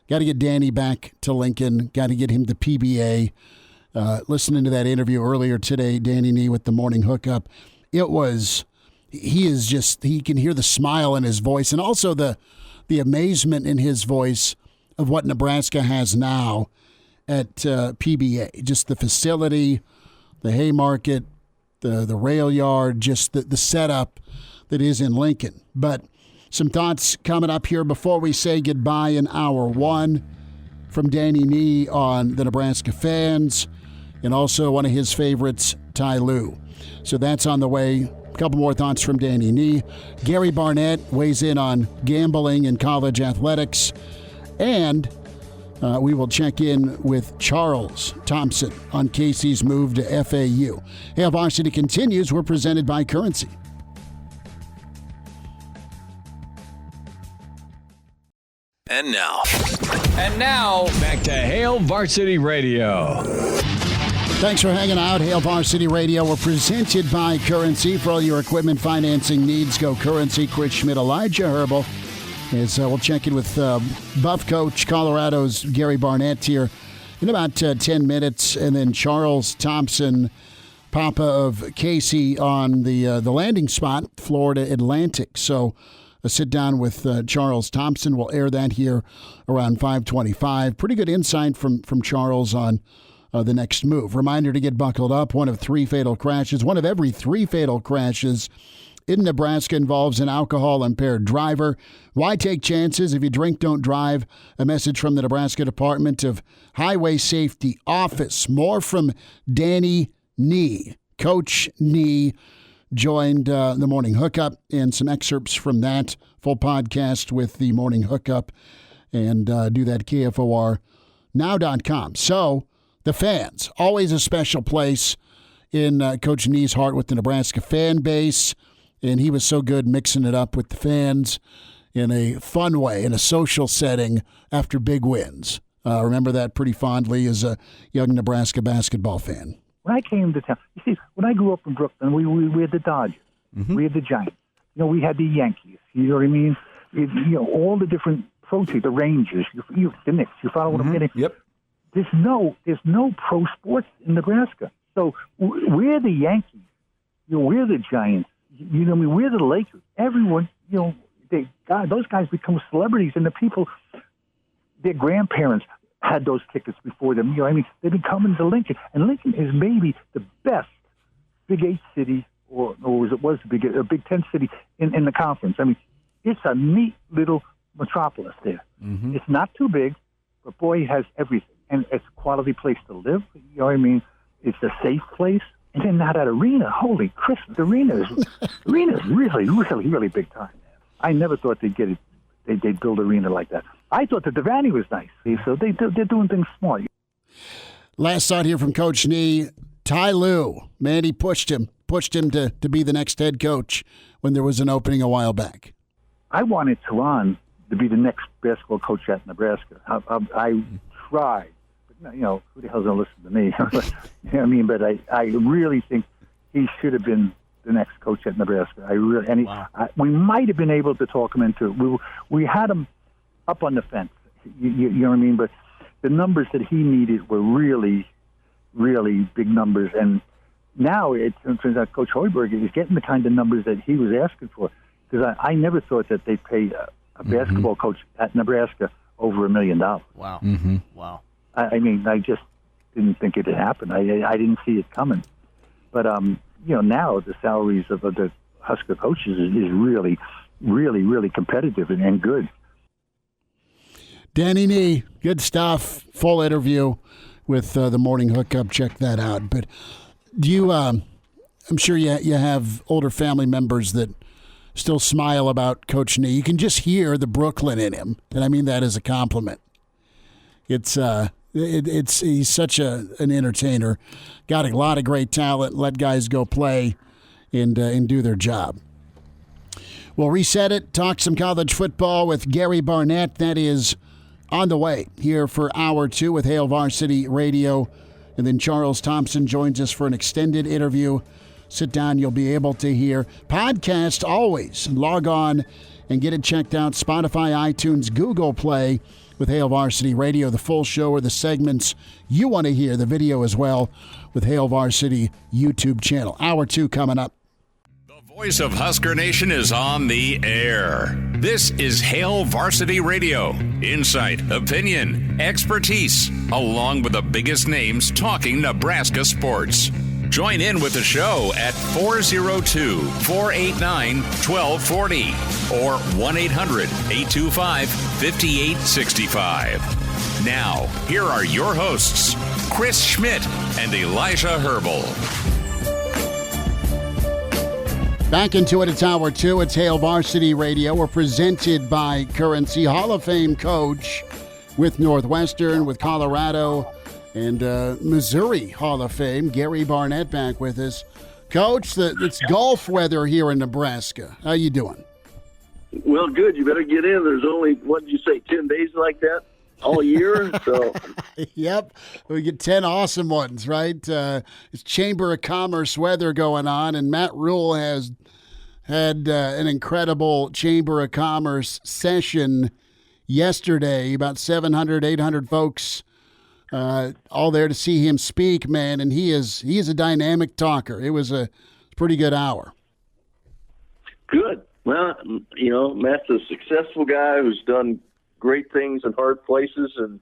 Speaker 2: got to get Danny back to Lincoln, got to get him to PBA. Listening to that interview earlier today, Danny Nee with the Morning Hookup, he can hear the smile in his voice and also the amazement in his voice of what Nebraska has now at PBA. Just the facility, the Haymarket, the rail yard, just the setup that is in Lincoln. But some thoughts coming up here before we say goodbye in hour one from Danny Nee on the Nebraska fans and also one of his favorites, Ty Lue. So that's on the way. A couple more thoughts from Danny Nee. Gary Barnett weighs in on gambling in college athletics. And we will check in with Charles Thompson on Casey's move to FAU. Hail Varsity continues. We're presented by Currency.
Speaker 4: And now, back to Hail Varsity Radio.
Speaker 2: Thanks for hanging out. Hail Varsity Radio. We're presented by Currency. For all your equipment financing needs, go Currency. Schmidt, Elijah Herbel. As we'll check in with Buff Coach, Colorado's Gary Barnett here in about 10 minutes. And then Charles Thompson, Papa of Casey, on the landing spot, Florida Atlantic. So a sit down with Charles Thompson. We'll air that here around 5:25. Pretty good insight from Charles on the next move. Reminder to get buckled up. One of every 3 fatal crashes in Nebraska involves an alcohol-impaired driver. Why take chances? If you drink, don't drive. A message from the Nebraska Department of Highway Safety Office. More from Danny Nee. Coach Nee joined the Morning Hookup, and some excerpts from that full podcast with the Morning Hookup, and do that KFORnow.com. So the fans, always a special place in Coach Nee's heart with the Nebraska fan base, and he was so good mixing it up with the fans in a fun way, in a social setting after big wins. Remember that pretty fondly as a young Nebraska basketball fan.
Speaker 6: When I came to town, you see, when I grew up in Brooklyn, we had the Dodgers, we had the Giants, we had the Yankees. You know what I mean? All the different pro teams, the Rangers, the Knicks. You follow what I'm getting?
Speaker 3: Yep.
Speaker 6: There's no pro sports in Nebraska. So we're the Yankees we're the Giants. You know, I mean, we're the Lakers. Everyone, those guys become celebrities, and the people, their grandparents had those tickets before them. You know, I mean, they've been coming to Lincoln, and Lincoln is maybe the best Big 8 city, or was a Big 10 city in the conference. I mean, it's a neat little metropolis there. Mm-hmm. It's not too big, but boy, it has everything, and it's a quality place to live. You know what I mean? It's a safe place. And then now that arena, holy Christmas, the arena is really, really, really big time. I never thought they'd get it. They'd build an arena like that. I thought the Devaney was nice. So they're doing things smart.
Speaker 2: Last thought here from Coach Nee. Ty Lue, man, he pushed him to be the next head coach when there was an opening a while back. I
Speaker 6: wanted Teron to be the next basketball coach at Nebraska. I tried. You know, who the hell's going to listen to me? You know what I mean? But I really think he should have been the next coach at Nebraska. We might have been able to talk him into it. We had him up on the fence. You know what I mean? But the numbers that he needed were really, really big numbers. And now it turns out Coach Hoiberg is getting the kind of numbers that he was asking for. Because I never thought that they'd pay a basketball coach at Nebraska over $1 million.
Speaker 7: Wow. Mm-hmm. Wow.
Speaker 6: I mean, I just didn't think it had happened. I didn't see it coming. But, now the salaries of the Husker coaches is really, really, really competitive and good.
Speaker 2: Danny Nee, good stuff. Full interview with the Morning Hookup. Check that out. But do you, I'm sure you have older family members that still smile about Coach Nee. You can just hear the Brooklyn in him, and I mean that as a compliment. He's such an entertainer. Got a lot of great talent. Let guys go play and do their job. We'll reset it. Talk some college football with Gary Barnett. That is on the way here for Hour 2 with Hail Varsity Radio. And then Charles Thompson joins us for an extended interview. Sit down. You'll be able to hear. Podcast always. Log on and get it checked out. Spotify, iTunes, Google Play. With Hail Varsity Radio, the full show or the segments you want to hear, the video as well with Hail Varsity YouTube channel. Hour 2 coming up.
Speaker 1: The voice of Husker Nation is on the air. This is Hail Varsity Radio. Insight, opinion, expertise, along with the biggest names talking Nebraska sports. Join in with the show at 402-489-1240 or 1-800-825-5865. Now, here are your hosts, Chris Schmidt and Elijah Herbel.
Speaker 2: Back into it, it's Hour 2. It's Hail Varsity Radio. We're presented by Currency Hall of Fame coach with Northwestern, with Colorado, and Missouri Hall of Fame, Gary Barnett back with us. Coach, it's golf weather here in Nebraska. How you doing?
Speaker 8: Well, good. You better get in. There's only, what did you say, 10 days like that all year? So,
Speaker 2: Yep. We get 10 awesome ones, right? It's Chamber of Commerce weather going on, and Matt Rule has had an incredible Chamber of Commerce session yesterday. About 700, 800 folks all there to see him speak, man, and he is a dynamic talker. It was a pretty good hour.
Speaker 8: Good. Well, Matt's a successful guy who's done great things in hard places, and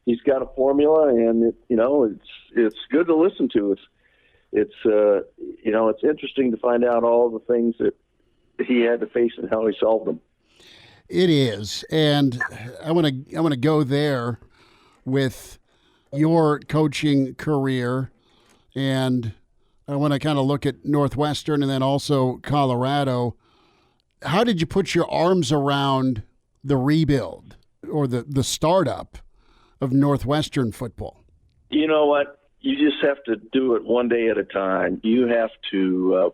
Speaker 8: he's got a formula, and it's good to listen to. It's interesting to find out all the things that he had to face and how he solved them.
Speaker 2: It is, and I want to go there with your coaching career, and I want to kind of look at Northwestern and then also Colorado. How did you put your arms around the rebuild or the startup of Northwestern football?
Speaker 8: You know what? You just have to do it one day at a time. You have to,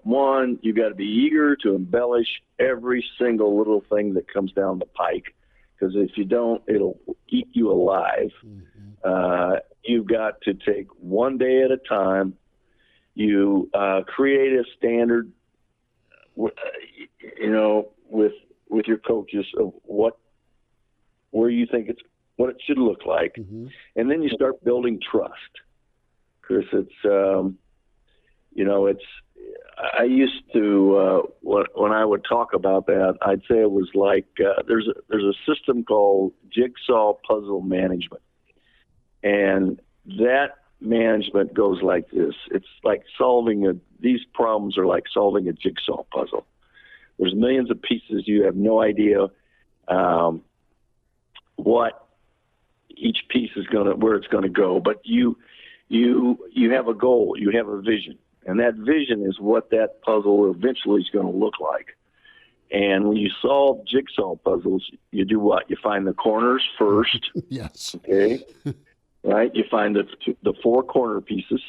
Speaker 8: you got to be eager to embellish every single little thing that comes down the pike, because if you don't, it'll eat you alive. Mm-hmm. You've got to take one day at a time. You create a standard, with your coaches of where you think what it should look like, mm-hmm. and then you start building trust. Because I used to when I would talk about that, I'd say it was like there's a system called jigsaw puzzle management, and that management goes like this. It's like these problems are like solving a jigsaw puzzle. There's millions of pieces. You have no idea what each piece is where it's gonna go, but you have a goal, you have a vision, and that vision is what that puzzle eventually is going to look like. And when you solve jigsaw puzzles, you do what? You find the corners first.
Speaker 2: Yes.
Speaker 8: Okay. Right. You find the four corner pieces,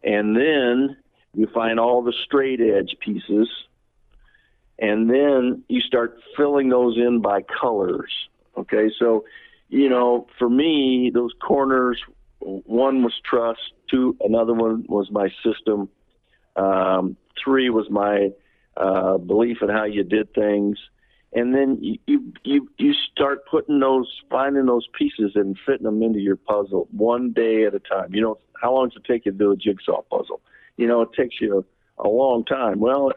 Speaker 8: and then you find all the straight edge pieces, and then you start filling those in by colors. Okay. So, for me, those corners, one was trust, two, another one was my system, three was my belief in how you did things, and then you start finding those pieces and fitting them into your puzzle one day at a time. How long does it take you to do a jigsaw puzzle? It takes you a long time. Well,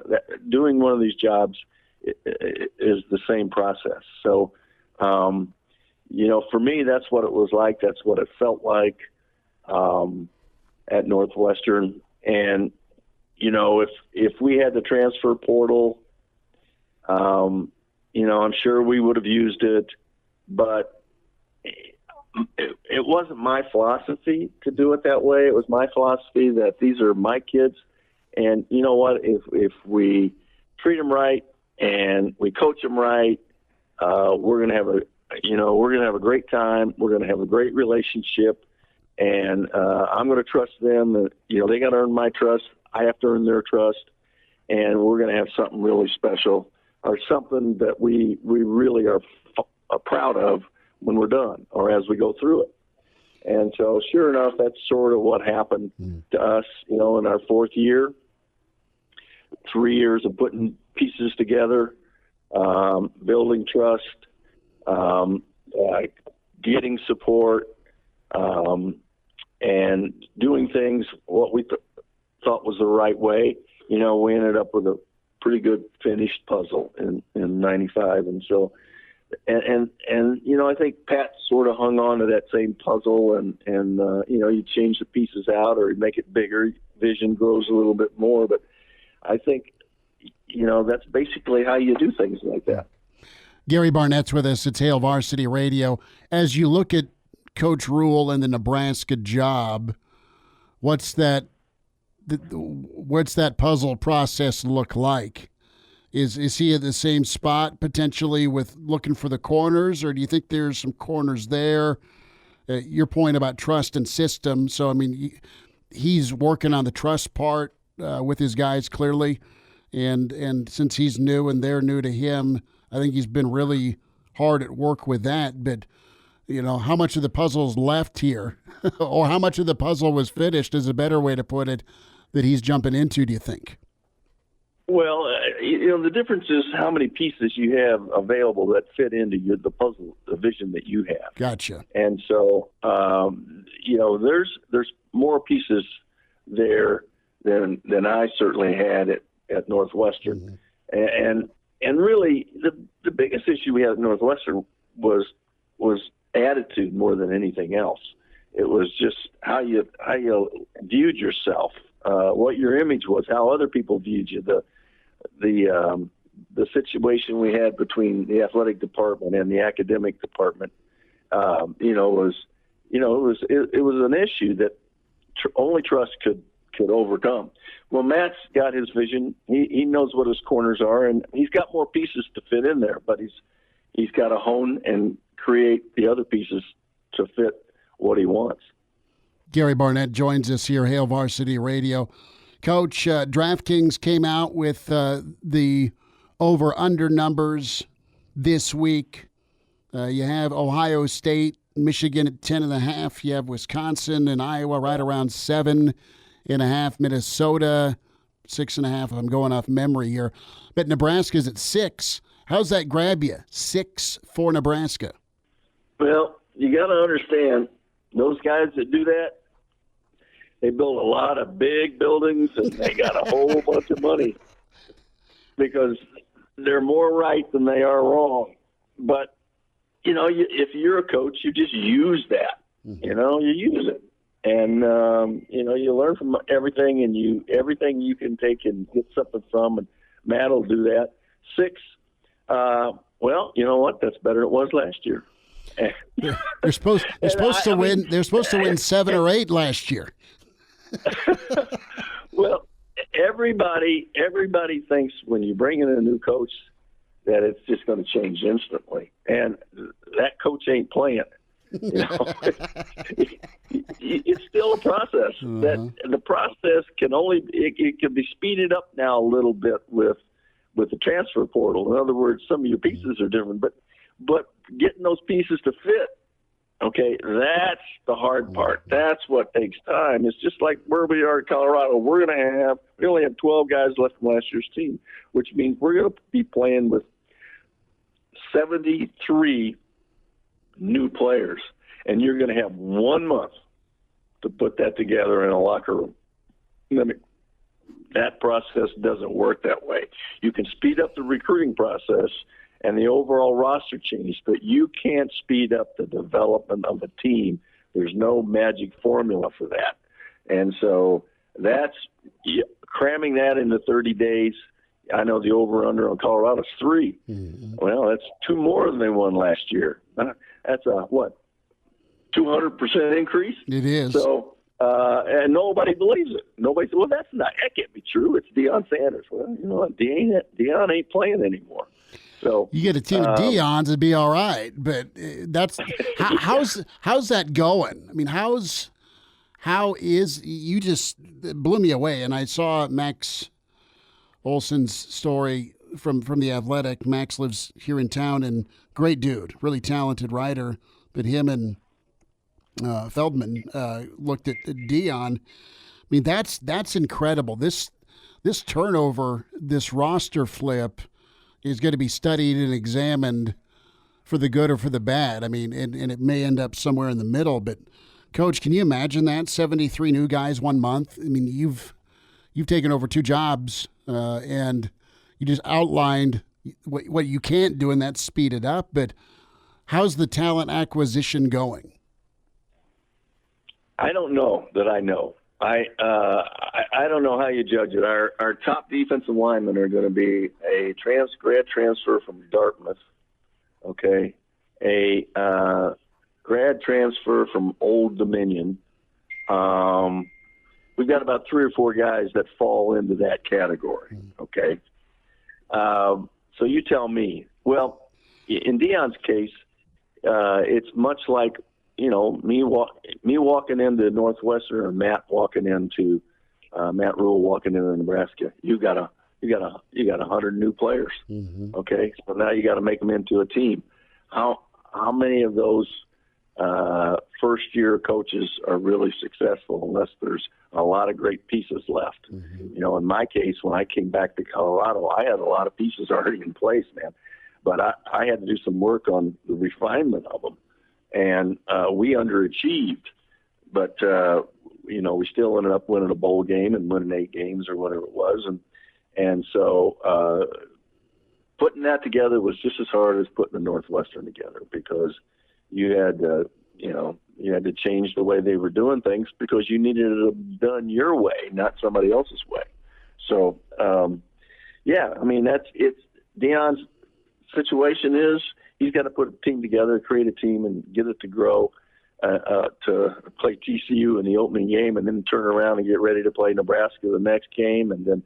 Speaker 8: doing one of these jobs is the same process. So, for me, that's what it was like. That's what it felt like at Northwestern. And, if we had the transfer portal, I'm sure we would have used it, but it wasn't my philosophy to do it that way. It was my philosophy that these are my kids. And you know what, if we treat them right and we coach them right, we're going to have a great time. We're going to have a great relationship, and I'm going to trust them. And, they got to earn my trust. I have to earn their trust, and we're going to have something really special, or something that we really are proud of when we're done, or as we go through it. And so, sure enough, that's sort of what happened to us. In our fourth year, 3 years of putting pieces together, building trust. Getting support, and doing things what we thought was the right way. We ended up with a pretty good finished puzzle in 95. And so, and I think Pat sort of hung on to that same puzzle, and you change the pieces out or you make it bigger, vision grows a little bit more. But I think, that's basically how you do things like that.
Speaker 2: Gary Barnett's with us at Hail Varsity Radio. As you look at Coach Rule and the Nebraska job, what's that puzzle process look like? Is he at the same spot potentially with looking for the corners, or do you think there's some corners there? Your point about trust and system. So, he's working on the trust part with his guys clearly, and since he's new and they're new to him, I think he's been really hard at work with that. But, how much of the puzzle's left here or how much of the puzzle was finished is a better way to put it that he's jumping into, do you think?
Speaker 8: Well, the difference is how many pieces you have available that fit into the puzzle, the vision that you have.
Speaker 2: Gotcha.
Speaker 8: And so, there's more pieces there than I certainly had at Northwestern. Mm-hmm. And really, the biggest issue we had at Northwestern was attitude more than anything else. It was just how you viewed yourself, what your image was, how other people viewed you. The situation we had between the athletic department and the academic department, was an issue that only trust could overcome. Well, Matt's got his vision. He knows what his corners are, and he's got more pieces to fit in there, but he's got to hone and create the other pieces to fit what he wants.
Speaker 2: Gary Barnett joins us here, Hail Varsity Radio. Coach, DraftKings came out with the over-under numbers this week. You have Ohio State, Michigan at 10.5. You have Wisconsin and Iowa right around 7.5. Minnesota 6.5. I'm going off memory here, but Nebraska's at 6. How's that grab you? 6 for Nebraska.
Speaker 8: Well, you got to understand those guys that do that. They build a lot of big buildings, and they got a whole bunch of money because they're more right than they are wrong. But, if you're a coach, you just use that. You use it. And, you learn from everything, and everything you can take and get something from, and Matt will do that. 6, well, you know what? That's better than it was last year.
Speaker 2: They're supposed to win. They're supposed to win 7 or 8 last year.
Speaker 8: Well, everybody thinks when you bring in a new coach that it's just going to change instantly, and that coach ain't playing. It's still a process. That the process can it can be speeded up now a little bit with the transfer portal. In other words, some of your pieces are different, but getting those pieces to fit, okay, that's the hard part. That's what takes time. It's just like where we are in Colorado. We only have 12 guys left from last year's team, which means we're going to be playing with 73 new players, and you're going to have 1 month to put that together in a locker room. That process doesn't work that way. You can speed up the recruiting process and the overall roster change, but you can't speed up the development of a team. There's no magic formula for that. And so that's cramming that into 30 days. I know the over-under on Colorado is 3. Well, that's 2 more than they won last year. That's a, 200% increase?
Speaker 2: It is.
Speaker 8: So, and nobody believes it. Nobody says, well, that can't be true. It's Deion Sanders. Well, you know what? Deion ain't playing anymore. So
Speaker 2: you get a team of Deons, it'd be all right. But that's how's that going? I mean, you just blew me away. And I saw Max Olson's story from The Athletic. Max lives here in town, and great dude, really talented writer. But him and Feldman looked at Deion. I mean, that's incredible. This turnover, this roster flip is going to be studied and examined for the good or for the bad. I mean, and it may end up somewhere in the middle. But, Coach, can you imagine that? 73 new guys 1 month? I mean, you've taken over 2 jobs, and you just outlined what you can't do, and that's speed it up. But how's the talent acquisition going?
Speaker 8: I don't know that I know. I don't know how you judge it. Our top defensive linemen are going to be a grad transfer from Dartmouth, okay, a grad transfer from Old Dominion. We've got about 3 or 4 guys that fall into that category, okay. So you tell me. Well, in Deion's case, it's much like, me walking into Northwestern, or Matt Rule walking into Nebraska. You got 100 new players. Okay, so now you got to make them into a team. How many of those first year coaches are really successful unless there's a lot of great pieces left? In my case, when I came back to Colorado, I had a lot of pieces already in place, man. But I had to do some work on the refinement of them. And we underachieved, but, we still ended up winning a bowl game and winning 8 games or whatever it was. And so putting that together was just as hard as putting the Northwestern together, because you had to change the way they were doing things because you needed it done your way, not somebody else's way. So, it's Deion's situation is, he's got to put a team together, create a team, and get it to grow to play TCU in the opening game, and then turn around and get ready to play Nebraska the next game. And then,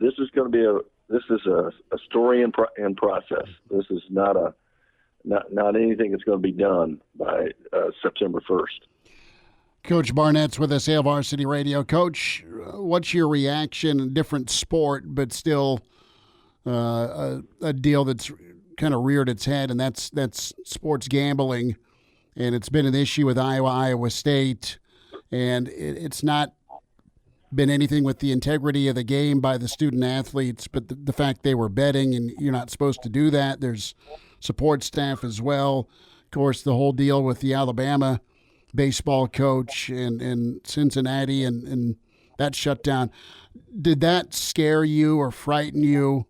Speaker 8: this is going to be a story in process. This is not anything that's going to be done by September 1st.
Speaker 2: Coach Barnett's with us, Hail Varsity Radio. Coach, what's your reaction? A different sport, but still a deal that's kind of reared its head, and that's sports gambling, and it's been an issue with Iowa State, and it's not been anything with the integrity of the game by the student athletes, but the fact they were betting, and you're not supposed to do that. There's support staff as well. Of course, the whole deal with the Alabama baseball coach in Cincinnati, and that shut down. Did that scare you or frighten you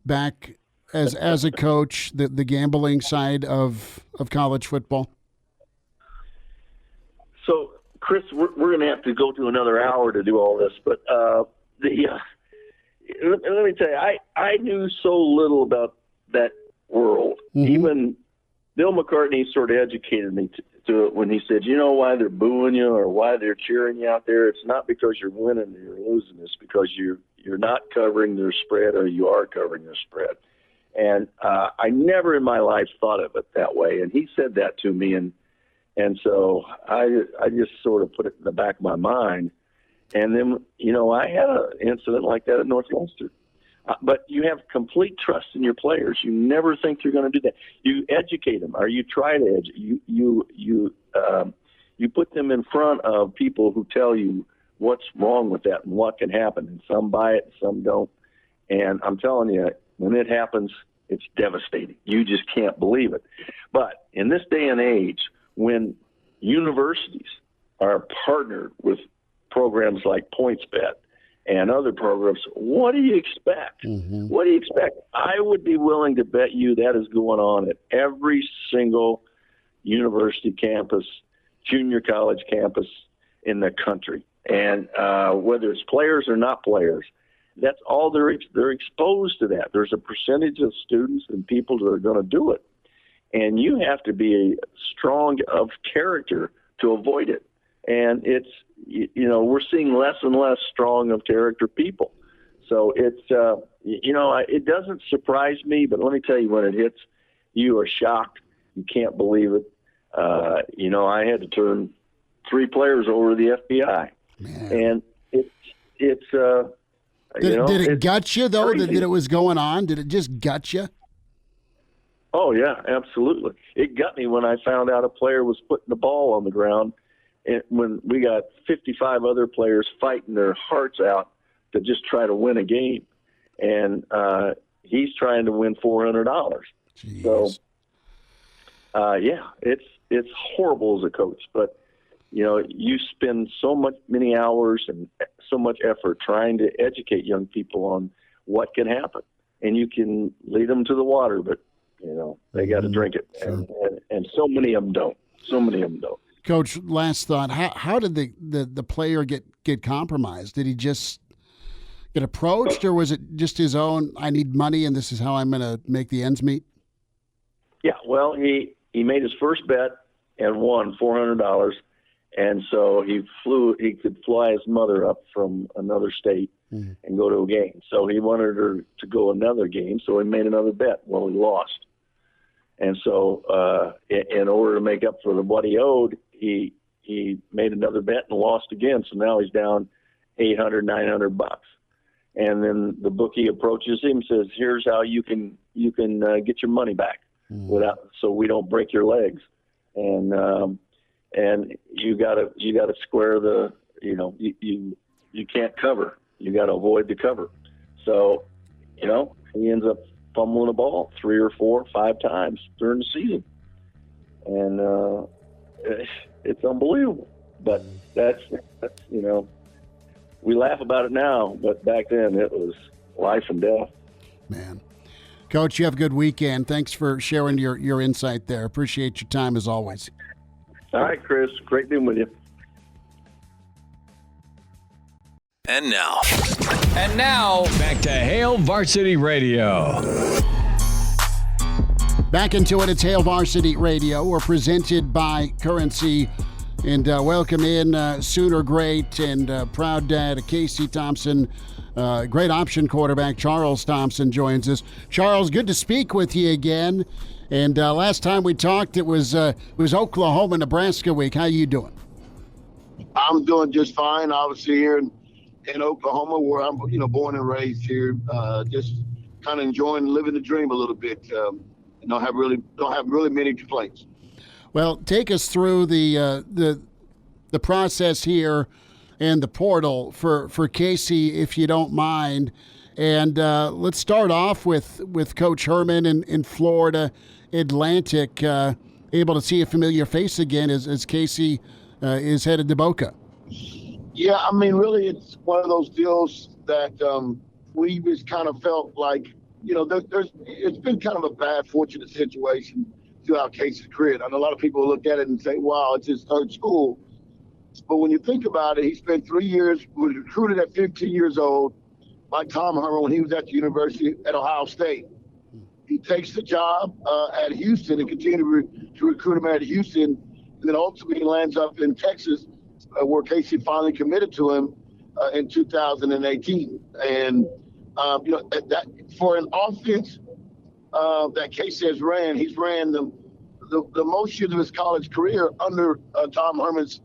Speaker 2: back as a coach, the gambling side of college football?
Speaker 8: So, Chris, we're going to have to go to another hour to do all this, but let me tell you, I knew so little about that world.
Speaker 2: Mm-hmm.
Speaker 8: Even Bill McCartney sort of educated me to it when he said, you know why they're booing you or why they're cheering you out there? It's not because you're winning or you're losing. It's because you're not covering their spread or you are covering their spread. And I never in my life thought of it that way. And he said that to me, and so I just sort of put it in the back of my mind. And then, I had an incident like that at North Ulster. But you have complete trust in your players. You never think you're going to do that. You educate them, or you try to educate. You put them in front of people who tell you what's wrong with that and what can happen. And some buy it, and some don't. And I'm telling you, when it happens, it's devastating. You just can't believe it. But in this day and age, when universities are partnered with programs like PointsBet and other programs, what do you expect?
Speaker 2: Mm-hmm.
Speaker 8: What do you expect? I would be willing to bet you that is going on at every single university campus, junior college campus in the country. And whether it's players or not players, that's all they're exposed to that. There's a percentage of students and people that are going to do it. And you have to be strong of character to avoid it. And it's, we're seeing less and less strong of character people. So it's, it doesn't surprise me, but let me tell you, when it hits, you are shocked. You can't believe it. I had to turn 3 players over to the FBI.
Speaker 2: Man.
Speaker 8: And did
Speaker 2: it gut you, though,
Speaker 8: crazy.
Speaker 2: that it was going on? Did it just gut you?
Speaker 8: Oh, yeah, absolutely. It got me when I found out a player was putting the ball on the ground, and when we got 55 other players fighting their hearts out to just try to win a game. And he's trying to win $400.
Speaker 2: Jeez.
Speaker 8: So, it's horrible as a coach. But, you spend many hours and so much effort trying to educate young people on what can happen. And you can lead them to the water, but, they got to drink it.
Speaker 2: Sure.
Speaker 8: And so many of them don't.
Speaker 2: Coach, last thought. How did the player get compromised? Did he just get approached, or was it just his own, I need money and this is how I'm going to make the ends meet?
Speaker 8: Yeah, well, he made his first bet and won $400. And so he could fly his mother up from another state and go to a game. So he wanted her to go another game, so he made another bet. Well, he lost. And so in order to make up for what he owed, he made another bet and lost again. So now he's down $800, $900. And then the bookie approaches him and says, here's how you can get your money back so we don't break your legs. And you gotta square the, you can't cover. You got to avoid the cover. So, he ends up fumbling the ball 3 or 4 or 5 times during the season. And it's unbelievable. But that's we laugh about it now, but back then it was life and death.
Speaker 2: Man. Coach, you have a good weekend. Thanks for sharing your insight there. Appreciate your time as always.
Speaker 8: All right, Chris. Great being with you.
Speaker 4: And now, back to Hail Varsity Radio.
Speaker 2: Back into it. It's Hail Varsity Radio. We're presented by Currency. And welcome in Sooner great and proud dad Casey Thompson. Great option quarterback Charles Thompson joins us. Charles, good to speak with you again. And last time we talked, it was Oklahoma, Nebraska week. How you doing?
Speaker 7: I'm doing just fine. Obviously here in Oklahoma, where I'm born and raised here. Just kind of enjoying living the dream a little bit. Don't have really many complaints.
Speaker 2: Well, take us through the process here and the portal for Casey, if you don't mind. And let's start off with Coach Herman in Florida Atlantic. able to see a familiar face again as Casey is headed to Boca.
Speaker 7: Yeah, I mean, really, it's one of those deals that we just kind of felt like, it's been kind of a bad, fortunate situation throughout Casey's career. And a lot of people look at it and say, wow, it's his third school. But when you think about it, he spent 3 years, was recruited at 15 years old by Tom Herman when he was at the University at Ohio State. He takes the job at Houston and continued to recruit him at Houston, and then ultimately lands up in Texas, where Casey finally committed to him in 2018. And, that for an offense that Casey has ran, he's ran the most years of his college career under Tom Herman's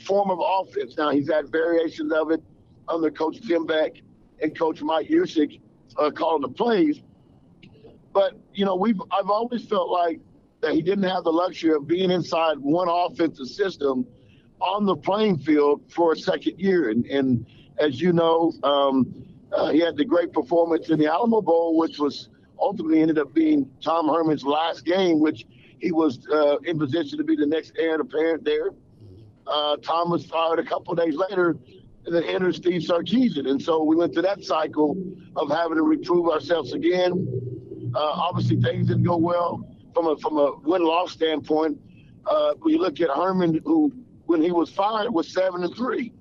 Speaker 7: form of offense. Now, he's had variations of it under Coach Tim Beck and Coach Mike Yurcik calling the plays. But, I've always felt like that he didn't have the luxury of being inside one offensive system on the playing field for a second year. And as you know, he had the great performance in the Alamo Bowl, which was ultimately ended up being Tom Herman's last game, which he was in position to be the next heir apparent there. Tom was fired a couple of days later, and then entered Steve Sarkisian. And so we went through that cycle of having to reprove ourselves again. Obviously, things didn't go well from a win-loss standpoint. When you look at Herman, who, when he was fired, was 7-3.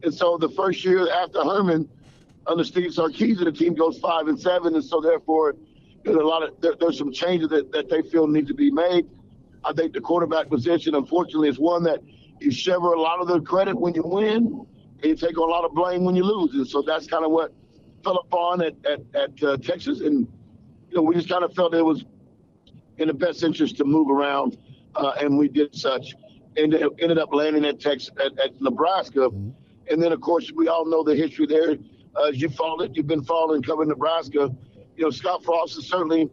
Speaker 7: And so the first year after Herman, under Steve Sarkisian, the team goes 5-7. And so therefore, there's some changes that they feel need to be made. I think the quarterback position, unfortunately, is one that you sever a lot of the credit when you win, and you take on a lot of blame when you lose. And so that's kind of what fell upon at Texas. And, we just kind of felt it was in the best interest to move around, and we did such. And ended up landing at Texas, at Nebraska. Mm-hmm. And then, of course, we all know the history there. You followed it. You've been following, covering Nebraska. Scott Frost is certainly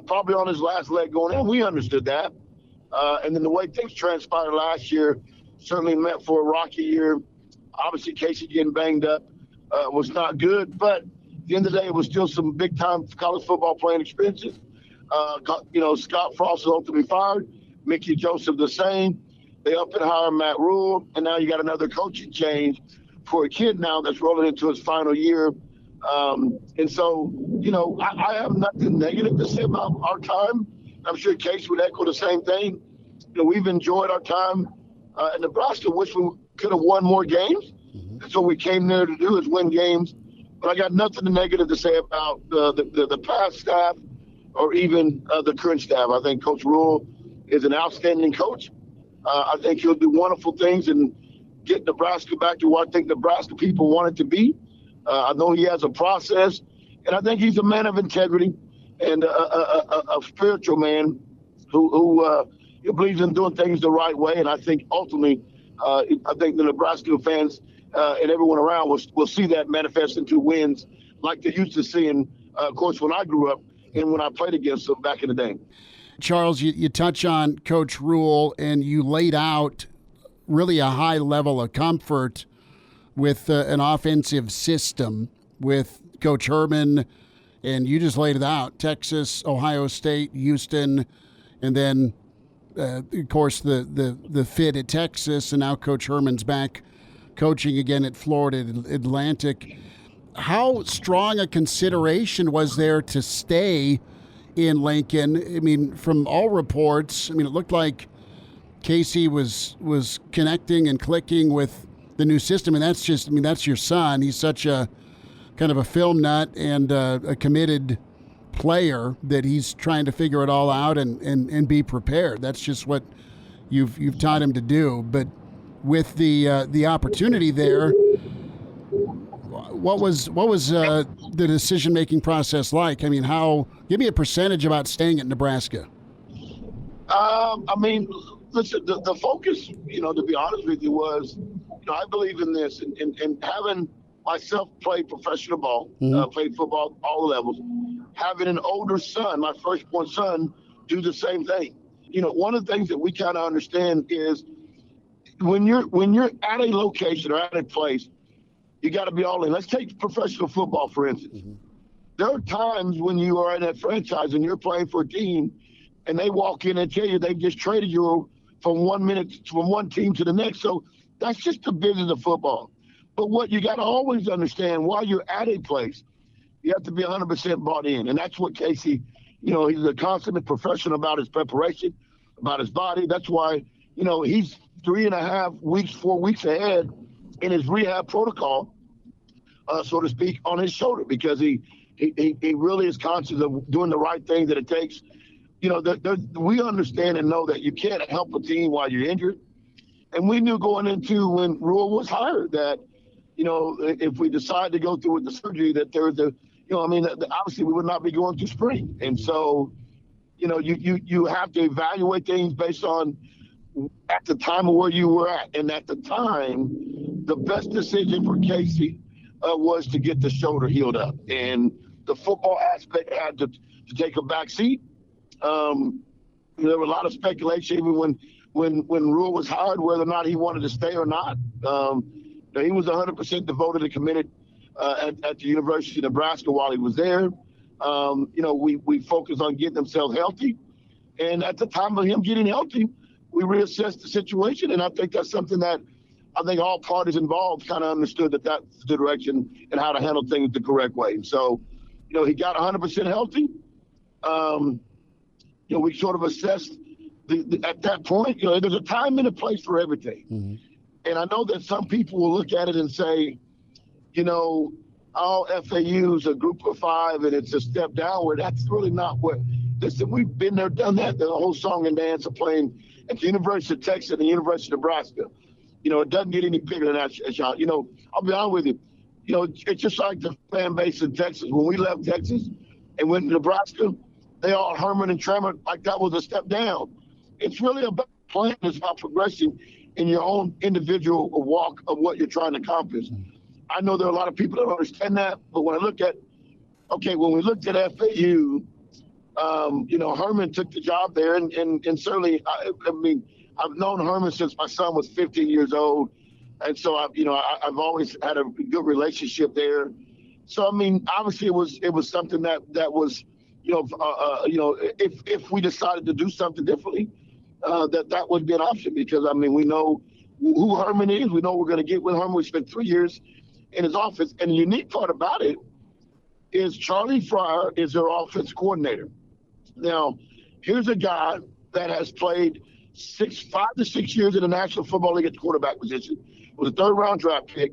Speaker 7: probably on his last leg going in. We understood that. And then the way things transpired last year certainly meant for a rocky year. Obviously, Casey getting banged up was not good. But at the end of the day, it was still some big-time college football playing experiences. Scott Frost is ultimately fired. Mickey Joseph the same. They up and hire Matt Rule, and now you got another coaching change for a kid now that's rolling into his final year. And so, I have nothing negative to say about our time. I'm sure Casey would echo the same thing. We've enjoyed our time in Nebraska. Wish we could have won more games. Mm-hmm. That's what we came there to do, is win games. But I got nothing negative to say about the past staff or even the current staff. I think Coach Rule is an outstanding coach. I think he'll do wonderful things and get Nebraska back to what I think Nebraska people want it to be. I know he has a process, and I think he's a man of integrity and a spiritual man who believes in doing things the right way. And I think ultimately, I think the Nebraska fans and everyone around will see that manifest into wins like they used to seeing, of course, when I grew up and when I played against them back in the day.
Speaker 2: Charles, you touch on Coach Rule, and you laid out really a high level of comfort with an offensive system with Coach Herman, and you just laid it out: Texas, Ohio State, Houston, and then, of course, the fit at Texas, and now Coach Herman's back coaching again at Florida Atlantic. How strong a consideration was there to stay in Lincoln? I mean, from all reports, it looked like Casey was connecting and clicking with the new system, and that's your son. He's such a kind of a film nut and a committed player that he's trying to figure it all out and be prepared. That's just what you've taught him to do. But with the opportunity there, what was the decision-making process like? give me a percentage about staying at Nebraska.
Speaker 7: Listen, the focus, to be honest with you, was, I believe in this, and having myself play professional ball, played football all levels, having an older son, my firstborn son, do the same thing. One of the things that we kind of understand is when you're at a location or at a place, you got to be all in. Let's take professional football, for instance. Mm-hmm. There are times when you are in that franchise and you're playing for a team and they walk in and tell you they've just traded you from 1 minute from one team to the next. So that's just the business of football. But what you got to always understand, while you're at a place, you have to be 100% bought in. And that's what Casey, he's a consummate professional about his preparation, about his body. That's why, he's 3.5 weeks, 4 weeks ahead in his rehab protocol, so to speak, on his shoulder, because he really is conscious of doing the right thing that it takes. We understand and know that you can't help a team while you're injured. And we knew going into when Rule was hired that, if we decide to go through with the surgery, that there's obviously we would not be going through spring. And so, you have to evaluate things based on at the time of where you were at. And at the time, the best decision for Casey was to get the shoulder healed up. And the football aspect had to take a back seat. There was a lot of speculation even when Rule was hired, whether or not he wanted to stay or not. He was 100% devoted and committed at the University of Nebraska while he was there. We focused on getting themselves healthy. And at the time of him getting healthy, we reassessed the situation. And I think that's something that I think all parties involved kind of understood that that's the direction and how to handle things the correct way. And so, he got 100% healthy. We sort of assessed at that point, there's a time and a place for everything. Mm-hmm. And I know that some people will look at it and say, all FAU's a group of five and it's a step downward. That's really not what. Listen, we've been there, done that. The whole song and dance of playing at the University of Texas and the University of Nebraska. It doesn't get any bigger than that shot. I'll be honest with you. It's just like the fan base in Texas. When we left Texas and went to Nebraska, they all Herman and Tremor like that was a step down. It's really about playing. It's about progression in your own individual walk of what you're trying to accomplish. I know there are a lot of people that don't understand that, but when we looked at FAU, Herman took the job there, and certainly, I've known Herman since my son was 15 years old, and so I've always had a good relationship there. So obviously it was something that was, if we decided to do something differently, that would be an option, because we know who Herman is. We know we're going to get with Herman. We spent 3 years in his office, and the unique part about it is Charlie Fryer is their offense coordinator. Now, here's a guy that has played 5 to 6 years in the National Football League at the quarterback position. Was a third-round draft pick.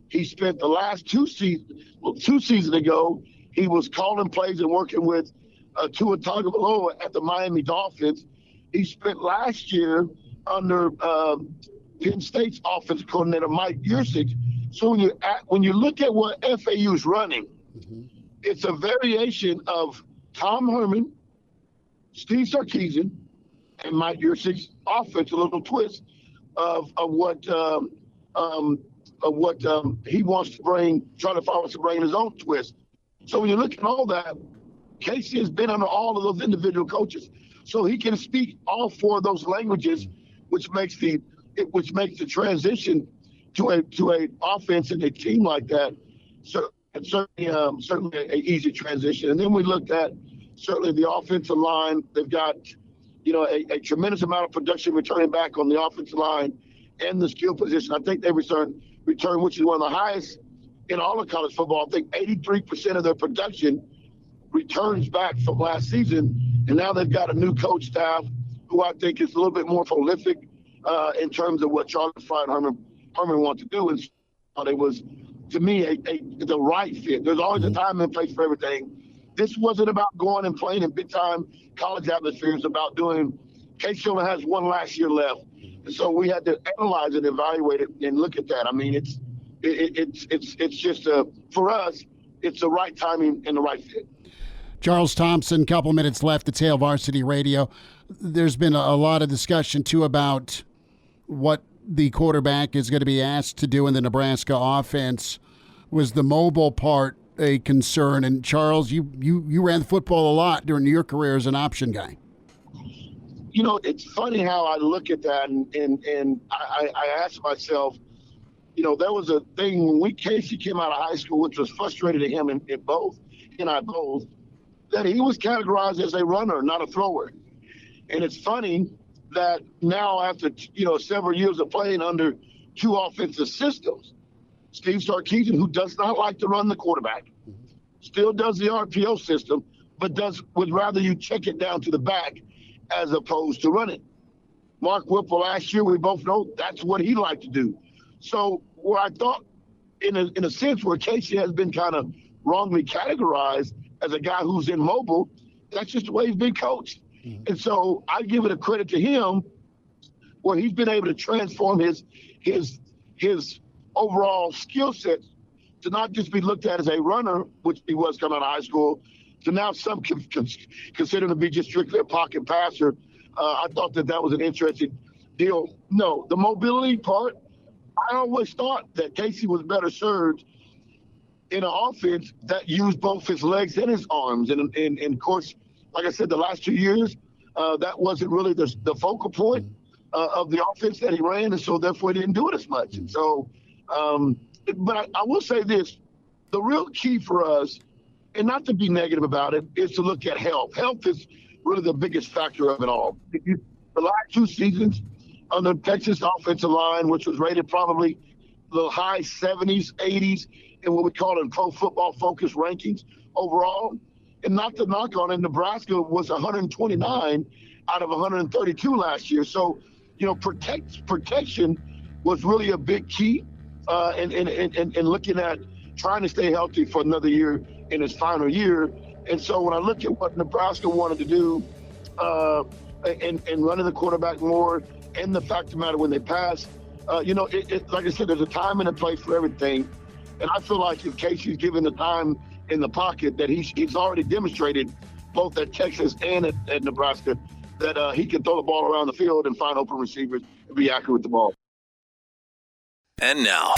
Speaker 7: He spent the last 2 seasons ago, he was calling plays and working with Tua Tagovailoa at the Miami Dolphins. He spent last year under Penn State's offense coordinator, Mike Yurcich. So when you look at what FAU is running, it's a variation of Tom Herman, Steve Sarkisian, and Mike Yurcich's offense, a little twist of what he wants to bring. Charlie Fryer wants to bring his own twist. So when you look at all that, Casey has been under all of those individual coaches, so he can speak all 4 of those languages, which makes the transition to a offense and a team like that. So it's certainly an easy transition. And then we looked at certainly the offensive line. They've got a tremendous amount of production returning back on the offensive line and the skill position. I think they return, which is one of the highest in all of college football. I think 83% of their production returns back from last season. And now they've got a new coach staff who I think is a little bit more prolific in terms of what Charlie Fryer and Herman want to do. And it was, to me, the right fit. There's always a time and place for everything. This wasn't about going and playing in big-time college atmosphere. It's about doing – Casey only has one last year left. And so we had to analyze it, evaluate it, and look at that. It's just for us, it's the right timing and the right fit.
Speaker 2: Charles Thompson, couple minutes left at Hail Varsity Radio. There's been a lot of discussion, too, about what the quarterback is going to be asked to do in the Nebraska offense. Was the mobile part a concern? And, Charles, you ran the football a lot during your career as an option guy.
Speaker 7: It's funny how I look at that, and I ask myself, there was a thing when Casey came out of high school, which was frustrating to him and both, he and I both, that he was categorized as a runner, not a thrower. And it's funny that now after, several years of playing under two offensive systems, Steve Sarkisian, who does not like to run the quarterback, still does the RPO system, but would rather you check it down to the back as opposed to run it. Mark Whipple last year, we both know that's what he liked to do. So where I thought, in a sense, where Casey has been kind of wrongly categorized as a guy who's immobile, that's just the way he's been coached. And so I give it a credit to him where he's been able to transform his overall skill set to not just be looked at as a runner, which he was coming out of high school, to now some consider him to be just strictly a pocket passer. I thought that was an interesting deal. No, the mobility part, I always thought that Casey was better served in an offense that used both his legs and his arms. And of course, like I said, the last 2 years, that wasn't really the focal point of the offense that he ran, and so therefore he didn't do it as much. And so, but I will say this, the real key for us, and not to be negative about it, is to look at health. Health is really the biggest factor of it all. The last 2 seasons on the Texas offensive line, which was rated probably the high 70s, 80s, in what we call in Pro Football Focus rankings overall. And not to knock on it, Nebraska was 129 out of 132 last year. So, protection was really a big key in looking at trying to stay healthy for another year in his final year. And so when I look at what Nebraska wanted to do and running the quarterback more, and the fact of the matter when they pass, like I said, there's a time and a place for everything. And I feel like if Casey's given the time in the pocket, that he's already demonstrated both at Texas and at Nebraska that he can throw the ball around the field and find open receivers and be accurate with the ball.
Speaker 4: And now,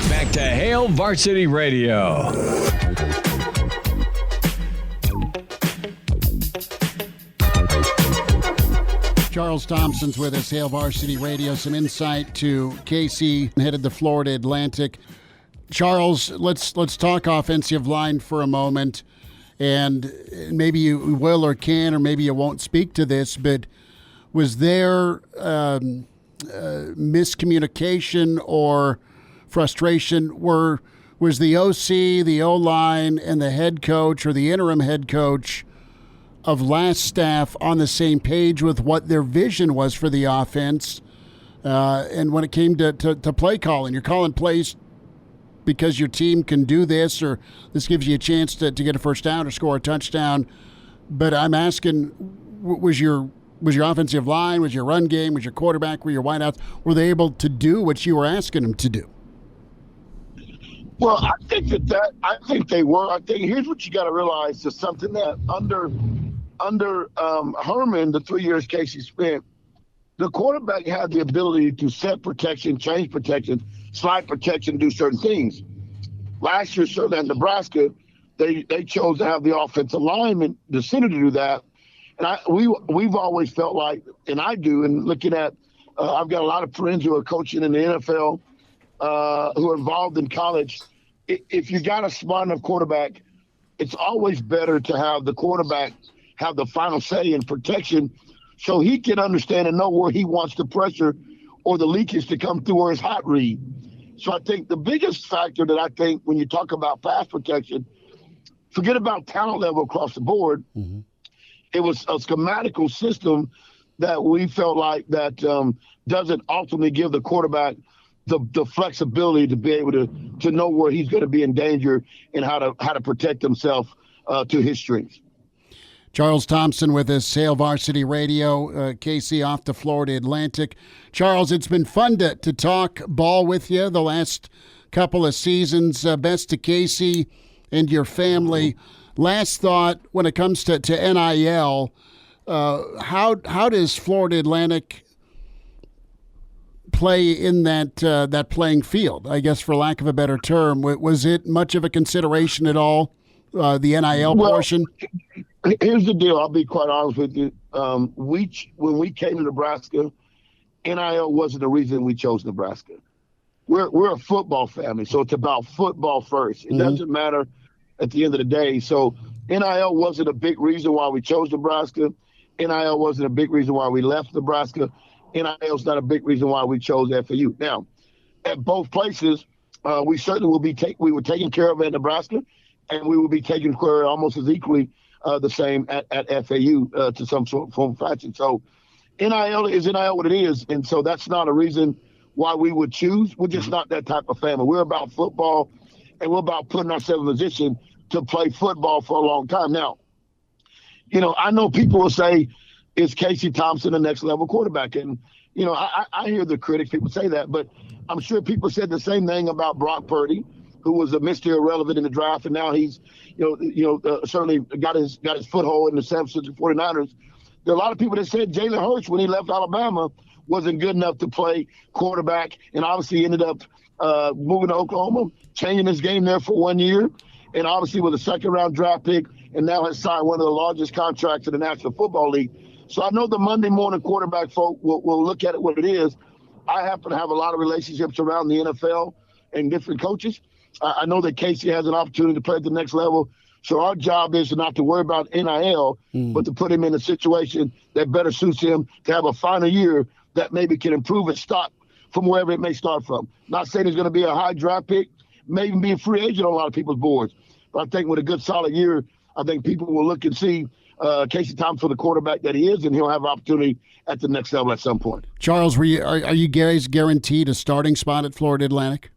Speaker 4: back to Hail Varsity Radio.
Speaker 2: Charles Thompson's with us, Hail Varsity Radio. Some insight to Casey, headed to Florida Atlantic. Charles, let's talk offensive line for a moment. And maybe you will or can, or maybe you won't speak to this, but was there miscommunication or frustration? Was the OC, the O-line, and the head coach or the interim head coach of last staff on the same page with what their vision was for the offense? And when it came to play calling, you're calling plays because your team can do this, or this gives you a chance to get a first down or score a touchdown. But I'm asking, was your offensive line, was your run game, was your quarterback, were your wideouts, were they able to do what you were asking them to do?
Speaker 7: Well, I think they were. I think here's what you got to realize is something that under Herman, the 3 years Casey spent, the quarterback had the ability to set protection, change protection, slide protection, do certain things. Last year, certainly at Nebraska, they chose to have the offensive lineman, the center, to do that. And we've always felt like, and I do, and looking at, I've got a lot of friends who are coaching in the NFL, who are involved in college. If you got a smart enough quarterback, it's always better to have the quarterback have the final say in protection, so he can understand and know where he wants the pressure or the leakage to come through, or his hot read. So I think the biggest factor that I think when you talk about pass protection, forget about talent level across the board. Mm-hmm. It was a schematical system that we felt like that doesn't ultimately give the quarterback the flexibility to be able to know where he's going to be in danger and how to protect himself to his strengths.
Speaker 2: Charles Thompson with us, Hail Varsity Radio. Casey off to Florida Atlantic. Charles, it's been fun to talk ball with you the last couple of seasons. Best to Casey and your family. Last thought, when it comes to NIL, how does Florida Atlantic play in that playing field, I guess, for lack of a better term? Was it much of a consideration at all, the NIL portion?
Speaker 7: Here's the deal. I'll be quite honest with you. When we came to Nebraska, NIL wasn't the reason we chose Nebraska. We're a football family, so it's about football first. It doesn't matter at the end of the day. So NIL wasn't a big reason why we chose Nebraska. NIL wasn't a big reason why we left Nebraska. NIL is not a big reason why we chose FAU. Now, at both places, we certainly will be we were taken care of at Nebraska, and we will be taken care of almost as equally the same at FAU to some sort of form of fashion. So NIL is NIL what it is, and so that's not a reason why we would choose. We're just not that type of family. We're about football, and we're about putting ourselves in a position to play football for a long time. Now, I know people will say, is Casey Thompson the next level quarterback? And, I hear the critics, people say that, but I'm sure people said the same thing about Brock Purdy, who was a Mr. Irrelevant in the draft, and now he's, certainly got his foothold in the San Francisco 49ers. There are a lot of people that said Jalen Hurts, when he left Alabama, wasn't good enough to play quarterback, and obviously ended up moving to Oklahoma, changing his game there for 1 year, and obviously with a second-round draft pick, and now has signed one of the largest contracts in the National Football League. So I know the Monday morning quarterback folk will look at it what it is. I happen to have a lot of relationships around the NFL and different coaches. I know that Casey has an opportunity to play at the next level. So our job is not to worry about NIL, but to put him in a situation that better suits him to have a final year that maybe can improve his stock from wherever it may start from. Not saying he's going to be a high draft pick, may even be a free agent on a lot of people's boards. But I think with a good solid year, I think people will look and see Casey Thompson, the quarterback that he is, and he'll have opportunity at the next level at some point.
Speaker 2: Charles, are you guaranteed a starting spot at Florida Atlantic?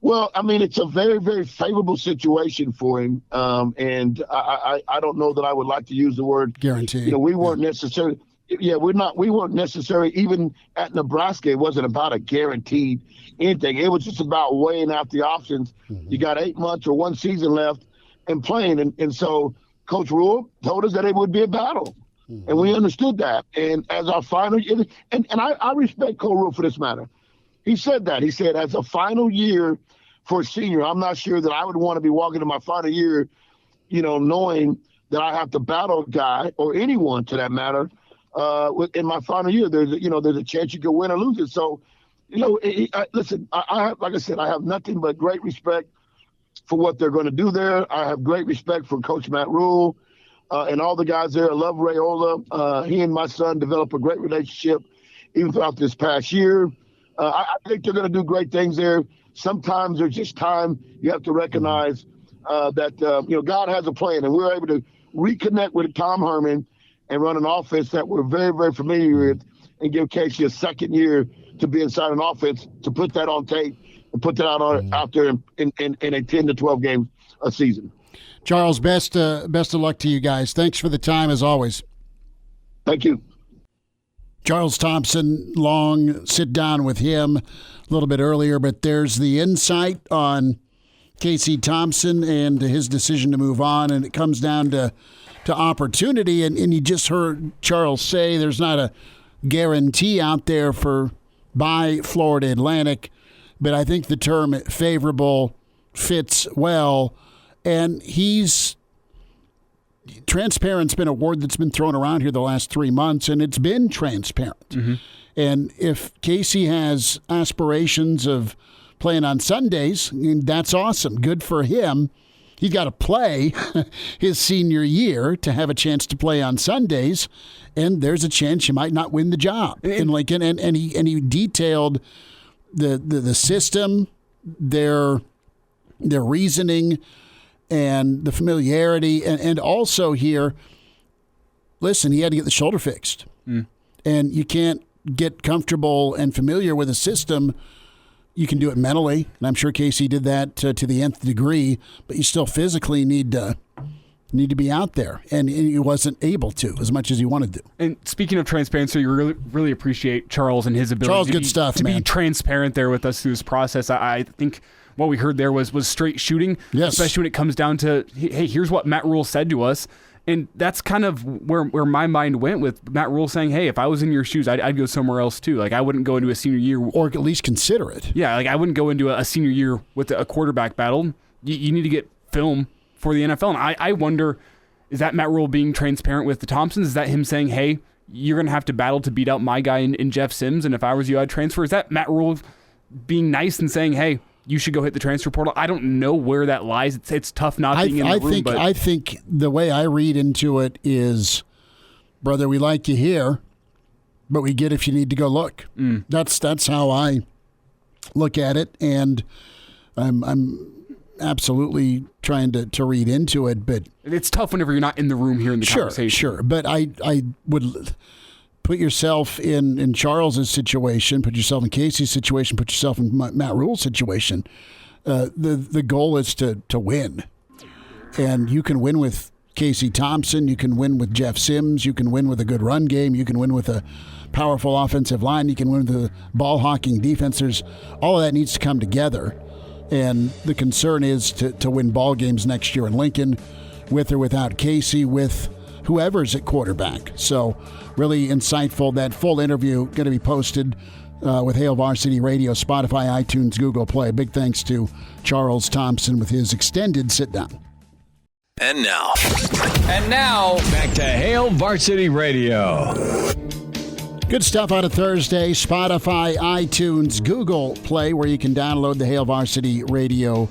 Speaker 7: Well, I mean, it's a very, very favorable situation for him, and I don't know that I would like to use the word
Speaker 2: guarantee.
Speaker 7: We weren't necessarily. Yeah, we weren't necessarily, even at Nebraska, it wasn't about a guaranteed anything. It was just about weighing out the options. You got 8 months or one season left and playing. And so Coach Rule told us that it would be a battle. And we understood that. And as our final year, and I respect Coach Rule for this matter. He said that. He said, as a final year for a senior, I'm not sure that I would want to be walking to my final year, knowing that I have to battle a guy or anyone to that matter. In my final year, there's a chance you could win or lose it. So, listen, like I said, I have nothing but great respect for what they're going to do there. I have great respect for Coach Matt Rule and all the guys there. I love Rayola. He and my son developed a great relationship even throughout this past year. I think they're going to do great things there. Sometimes there's just time. You have to recognize that, God has a plan, and we're able to reconnect with Tom Herman and run an offense that we're very, very familiar with, and give Casey a second year to be inside an offense, to put that on tape and put that out there in a 10 to 12 game a season.
Speaker 2: Charles, best of luck to you guys. Thanks for the time as always.
Speaker 7: Thank you.
Speaker 2: Charles Thompson, long sit down with him a little bit earlier, but there's the insight on Casey Thompson and his decision to move on, and it comes down to opportunity, and you just heard Charles say there's not a guarantee out there by Florida Atlantic, but I think the term favorable fits well, and transparent's been a word that's been thrown around here the last 3 months, and it's been transparent. And if Casey has aspirations of playing on Sundays, that's awesome. Good for him. He's got to play his senior year to have a chance to play on Sundays, and there's a chance you might not win the job in Lincoln. And he detailed the system, their reasoning, and the familiarity, and also here, listen, he had to get the shoulder fixed, and you can't get comfortable and familiar with a system. You can do it mentally, and I'm sure Casey did that to the nth degree, but you still physically need to be out there, and he wasn't able to as much as he wanted to.
Speaker 3: And speaking of transparency, you really, really appreciate Charles and his ability to be transparent there with us through this process. I think what we heard there was straight shooting, especially when it comes down to, hey, here's what Matt Rule said to us. And that's kind of where my mind went with Matt Rule saying, hey, if I was in your shoes, I'd go somewhere else too. Like, I wouldn't go into a senior year.
Speaker 2: Or at least consider it.
Speaker 3: Yeah, like I wouldn't go into a senior year with a quarterback battle. You need to get film for the NFL. And I wonder, is that Matt Rule being transparent with the Thompsons? Is that him saying, hey, you're going to have to battle to beat out my guy in Jeff Sims, and if I was you, I'd transfer? Is that Matt Rule being nice and saying, hey, you should go hit the transfer portal. I don't know where that lies. It's tough not being in the room.
Speaker 2: I think the way I read into it is, brother, we like you here, but we get if you need to go look. That's how I look at it, and I'm absolutely trying to read into it. But
Speaker 3: it's tough whenever you're not in the room hearing the conversation.
Speaker 2: Sure. But I would put yourself in Charles's situation, put yourself in Casey's situation, put yourself in Matt Rule's situation. The goal is to win. And you can win with Casey Thompson. You can win with Jeff Sims. You can win with a good run game. You can win with a powerful offensive line. You can win with a ball-hawking defense. All of that needs to come together. And the concern is to win ball games next year in Lincoln, with or without Casey, with whoever's at quarterback. So really insightful. That full interview going to be posted with Hail Varsity Radio, Spotify, iTunes, Google Play. Big thanks to Charles Thompson with his extended sit-down.
Speaker 4: And now, back to Hail Varsity Radio.
Speaker 2: Good stuff out of Thursday. Spotify, iTunes, Google Play, where you can download the Hail Varsity Radio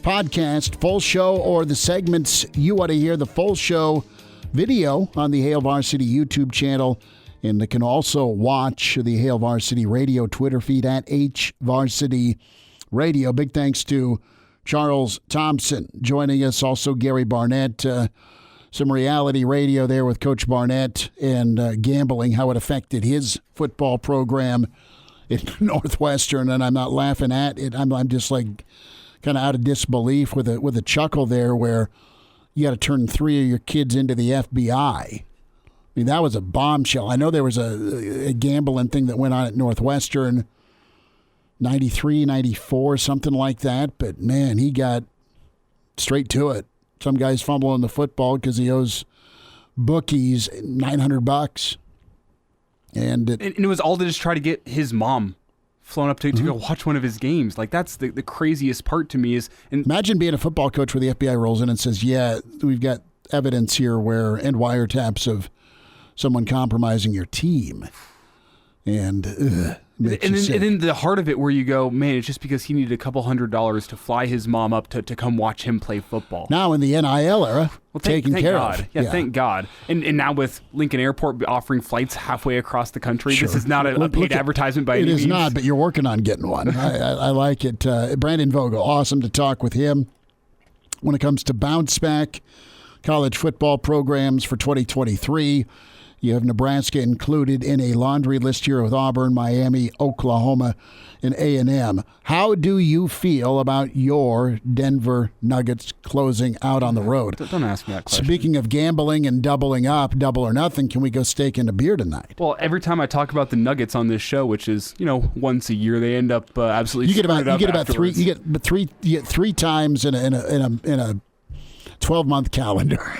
Speaker 2: podcast. Full show or the segments you want to hear. The full show video on the Hail Varsity YouTube channel. And they can also watch the Hail Varsity Radio Twitter feed at HVarsity Radio. Big thanks to Charles Thompson joining us. Also, Gary Barnett. Some reality radio there with Coach Barnett and gambling, how it affected his football program at Northwestern. And I'm not laughing at it. I'm just like kind of out of disbelief with a chuckle there, where you got to turn 3 of your kids into the FBI. I mean, that was a bombshell. I know there was a gambling thing that went on at Northwestern, 93, 94, something like that. But, man, he got straight to it. Some guy's fumbling the football because he owes bookies $900. And
Speaker 3: it was all to just try to get his mom flown up to go watch one of his games. Like, that's the craziest part to me is...
Speaker 2: Imagine being a football coach where the FBI rolls in and says, yeah, we've got evidence here and wiretaps of someone compromising your team. And
Speaker 3: then the heart of it where you go, man, it's just because he needed $200 to fly his mom up to come watch him play football.
Speaker 2: Now in the NIL era, taken care
Speaker 3: of. Yeah, thank God. And now with Lincoln Airport offering flights halfway across the country, this is not a paid advertisement by any means.
Speaker 2: It is not, but you're working on getting one. I like it. Brandon Vogel, awesome to talk with him when it comes to bounce back college football programs for 2023. You have Nebraska included in a laundry list here with Auburn, Miami, Oklahoma, and A&M. How do you feel about your Denver Nuggets closing out on the road?
Speaker 3: Don't ask me that question.
Speaker 2: Speaking of gambling and doubling up, double or nothing, can we go steak and a beer tonight?
Speaker 3: Well, every time I talk about the Nuggets on this show, which is once a year, they end up absolutely. You get about three times in a 12-month calendar.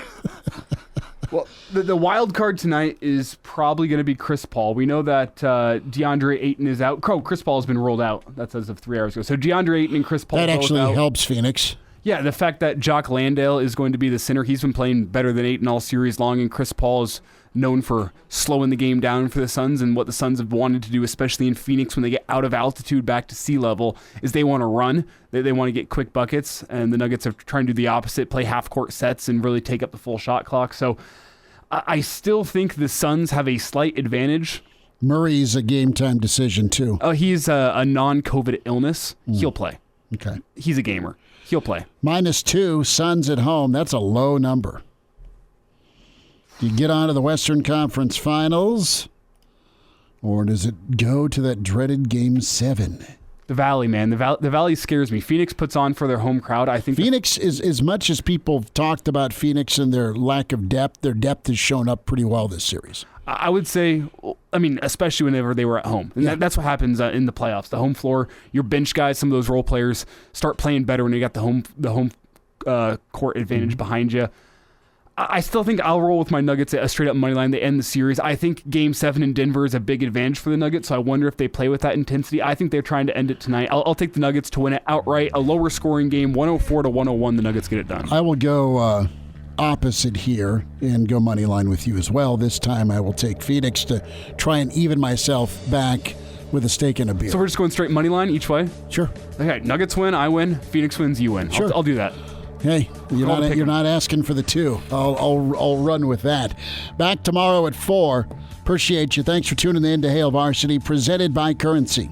Speaker 3: Well, the wild card tonight is probably going to be Chris Paul. We know that DeAndre Ayton is out. Chris Paul has been rolled out. That's as of 3 hours ago. So DeAndre Ayton and Chris Paul
Speaker 2: that
Speaker 3: both
Speaker 2: actually
Speaker 3: out.
Speaker 2: Helps Phoenix.
Speaker 3: Yeah, the fact that Jock Landale is going to be the center. He's been playing better than Ayton all series long, and Chris Paul is known for slowing the game down for the Suns, and what the Suns have wanted to do, especially in Phoenix when they get out of altitude back to sea level, is they want to run. They want to get quick buckets, and the Nuggets are trying to do the opposite, play half-court sets and really take up the full shot clock. So I still think the Suns have a slight advantage.
Speaker 2: Murray's a game-time decision, too.
Speaker 3: He's a non-COVID illness. He'll play.
Speaker 2: Okay.
Speaker 3: He's a gamer. He'll play.
Speaker 2: -2, Suns at home. That's a low number. Do you get on to the Western Conference Finals, or does it go to that dreaded Game 7?
Speaker 3: The Valley, man. The Valley scares me. Phoenix puts on for their home crowd. I think
Speaker 2: Phoenix is, as much as people have talked about Phoenix and their lack of depth, their depth has shown up pretty well this series.
Speaker 3: I would say, especially whenever they were at home. And that's what happens in the playoffs. The home floor, your bench guys, some of those role players start playing better when you got the home court advantage behind you. I still think I'll roll with my Nuggets at a straight-up money line. They end the series. I think Game 7 in Denver is a big advantage for the Nuggets, so I wonder if they play with that intensity. I think they're trying to end it tonight. I'll take the Nuggets to win it outright. A lower-scoring game, 104-101, the Nuggets get it done.
Speaker 2: I will go opposite here and go money line with you as well. This time I will take Phoenix to try and even myself back with a steak and a beer.
Speaker 3: So we're just going straight money line each way?
Speaker 2: Sure.
Speaker 3: Okay, Nuggets win, I win. Phoenix wins, you win.
Speaker 2: Sure.
Speaker 3: I'll do that.
Speaker 2: Hey, you're not asking for the 2. I'll run with that. Back tomorrow at 4. Appreciate you. Thanks for tuning in to Hail Varsity, presented by Currency.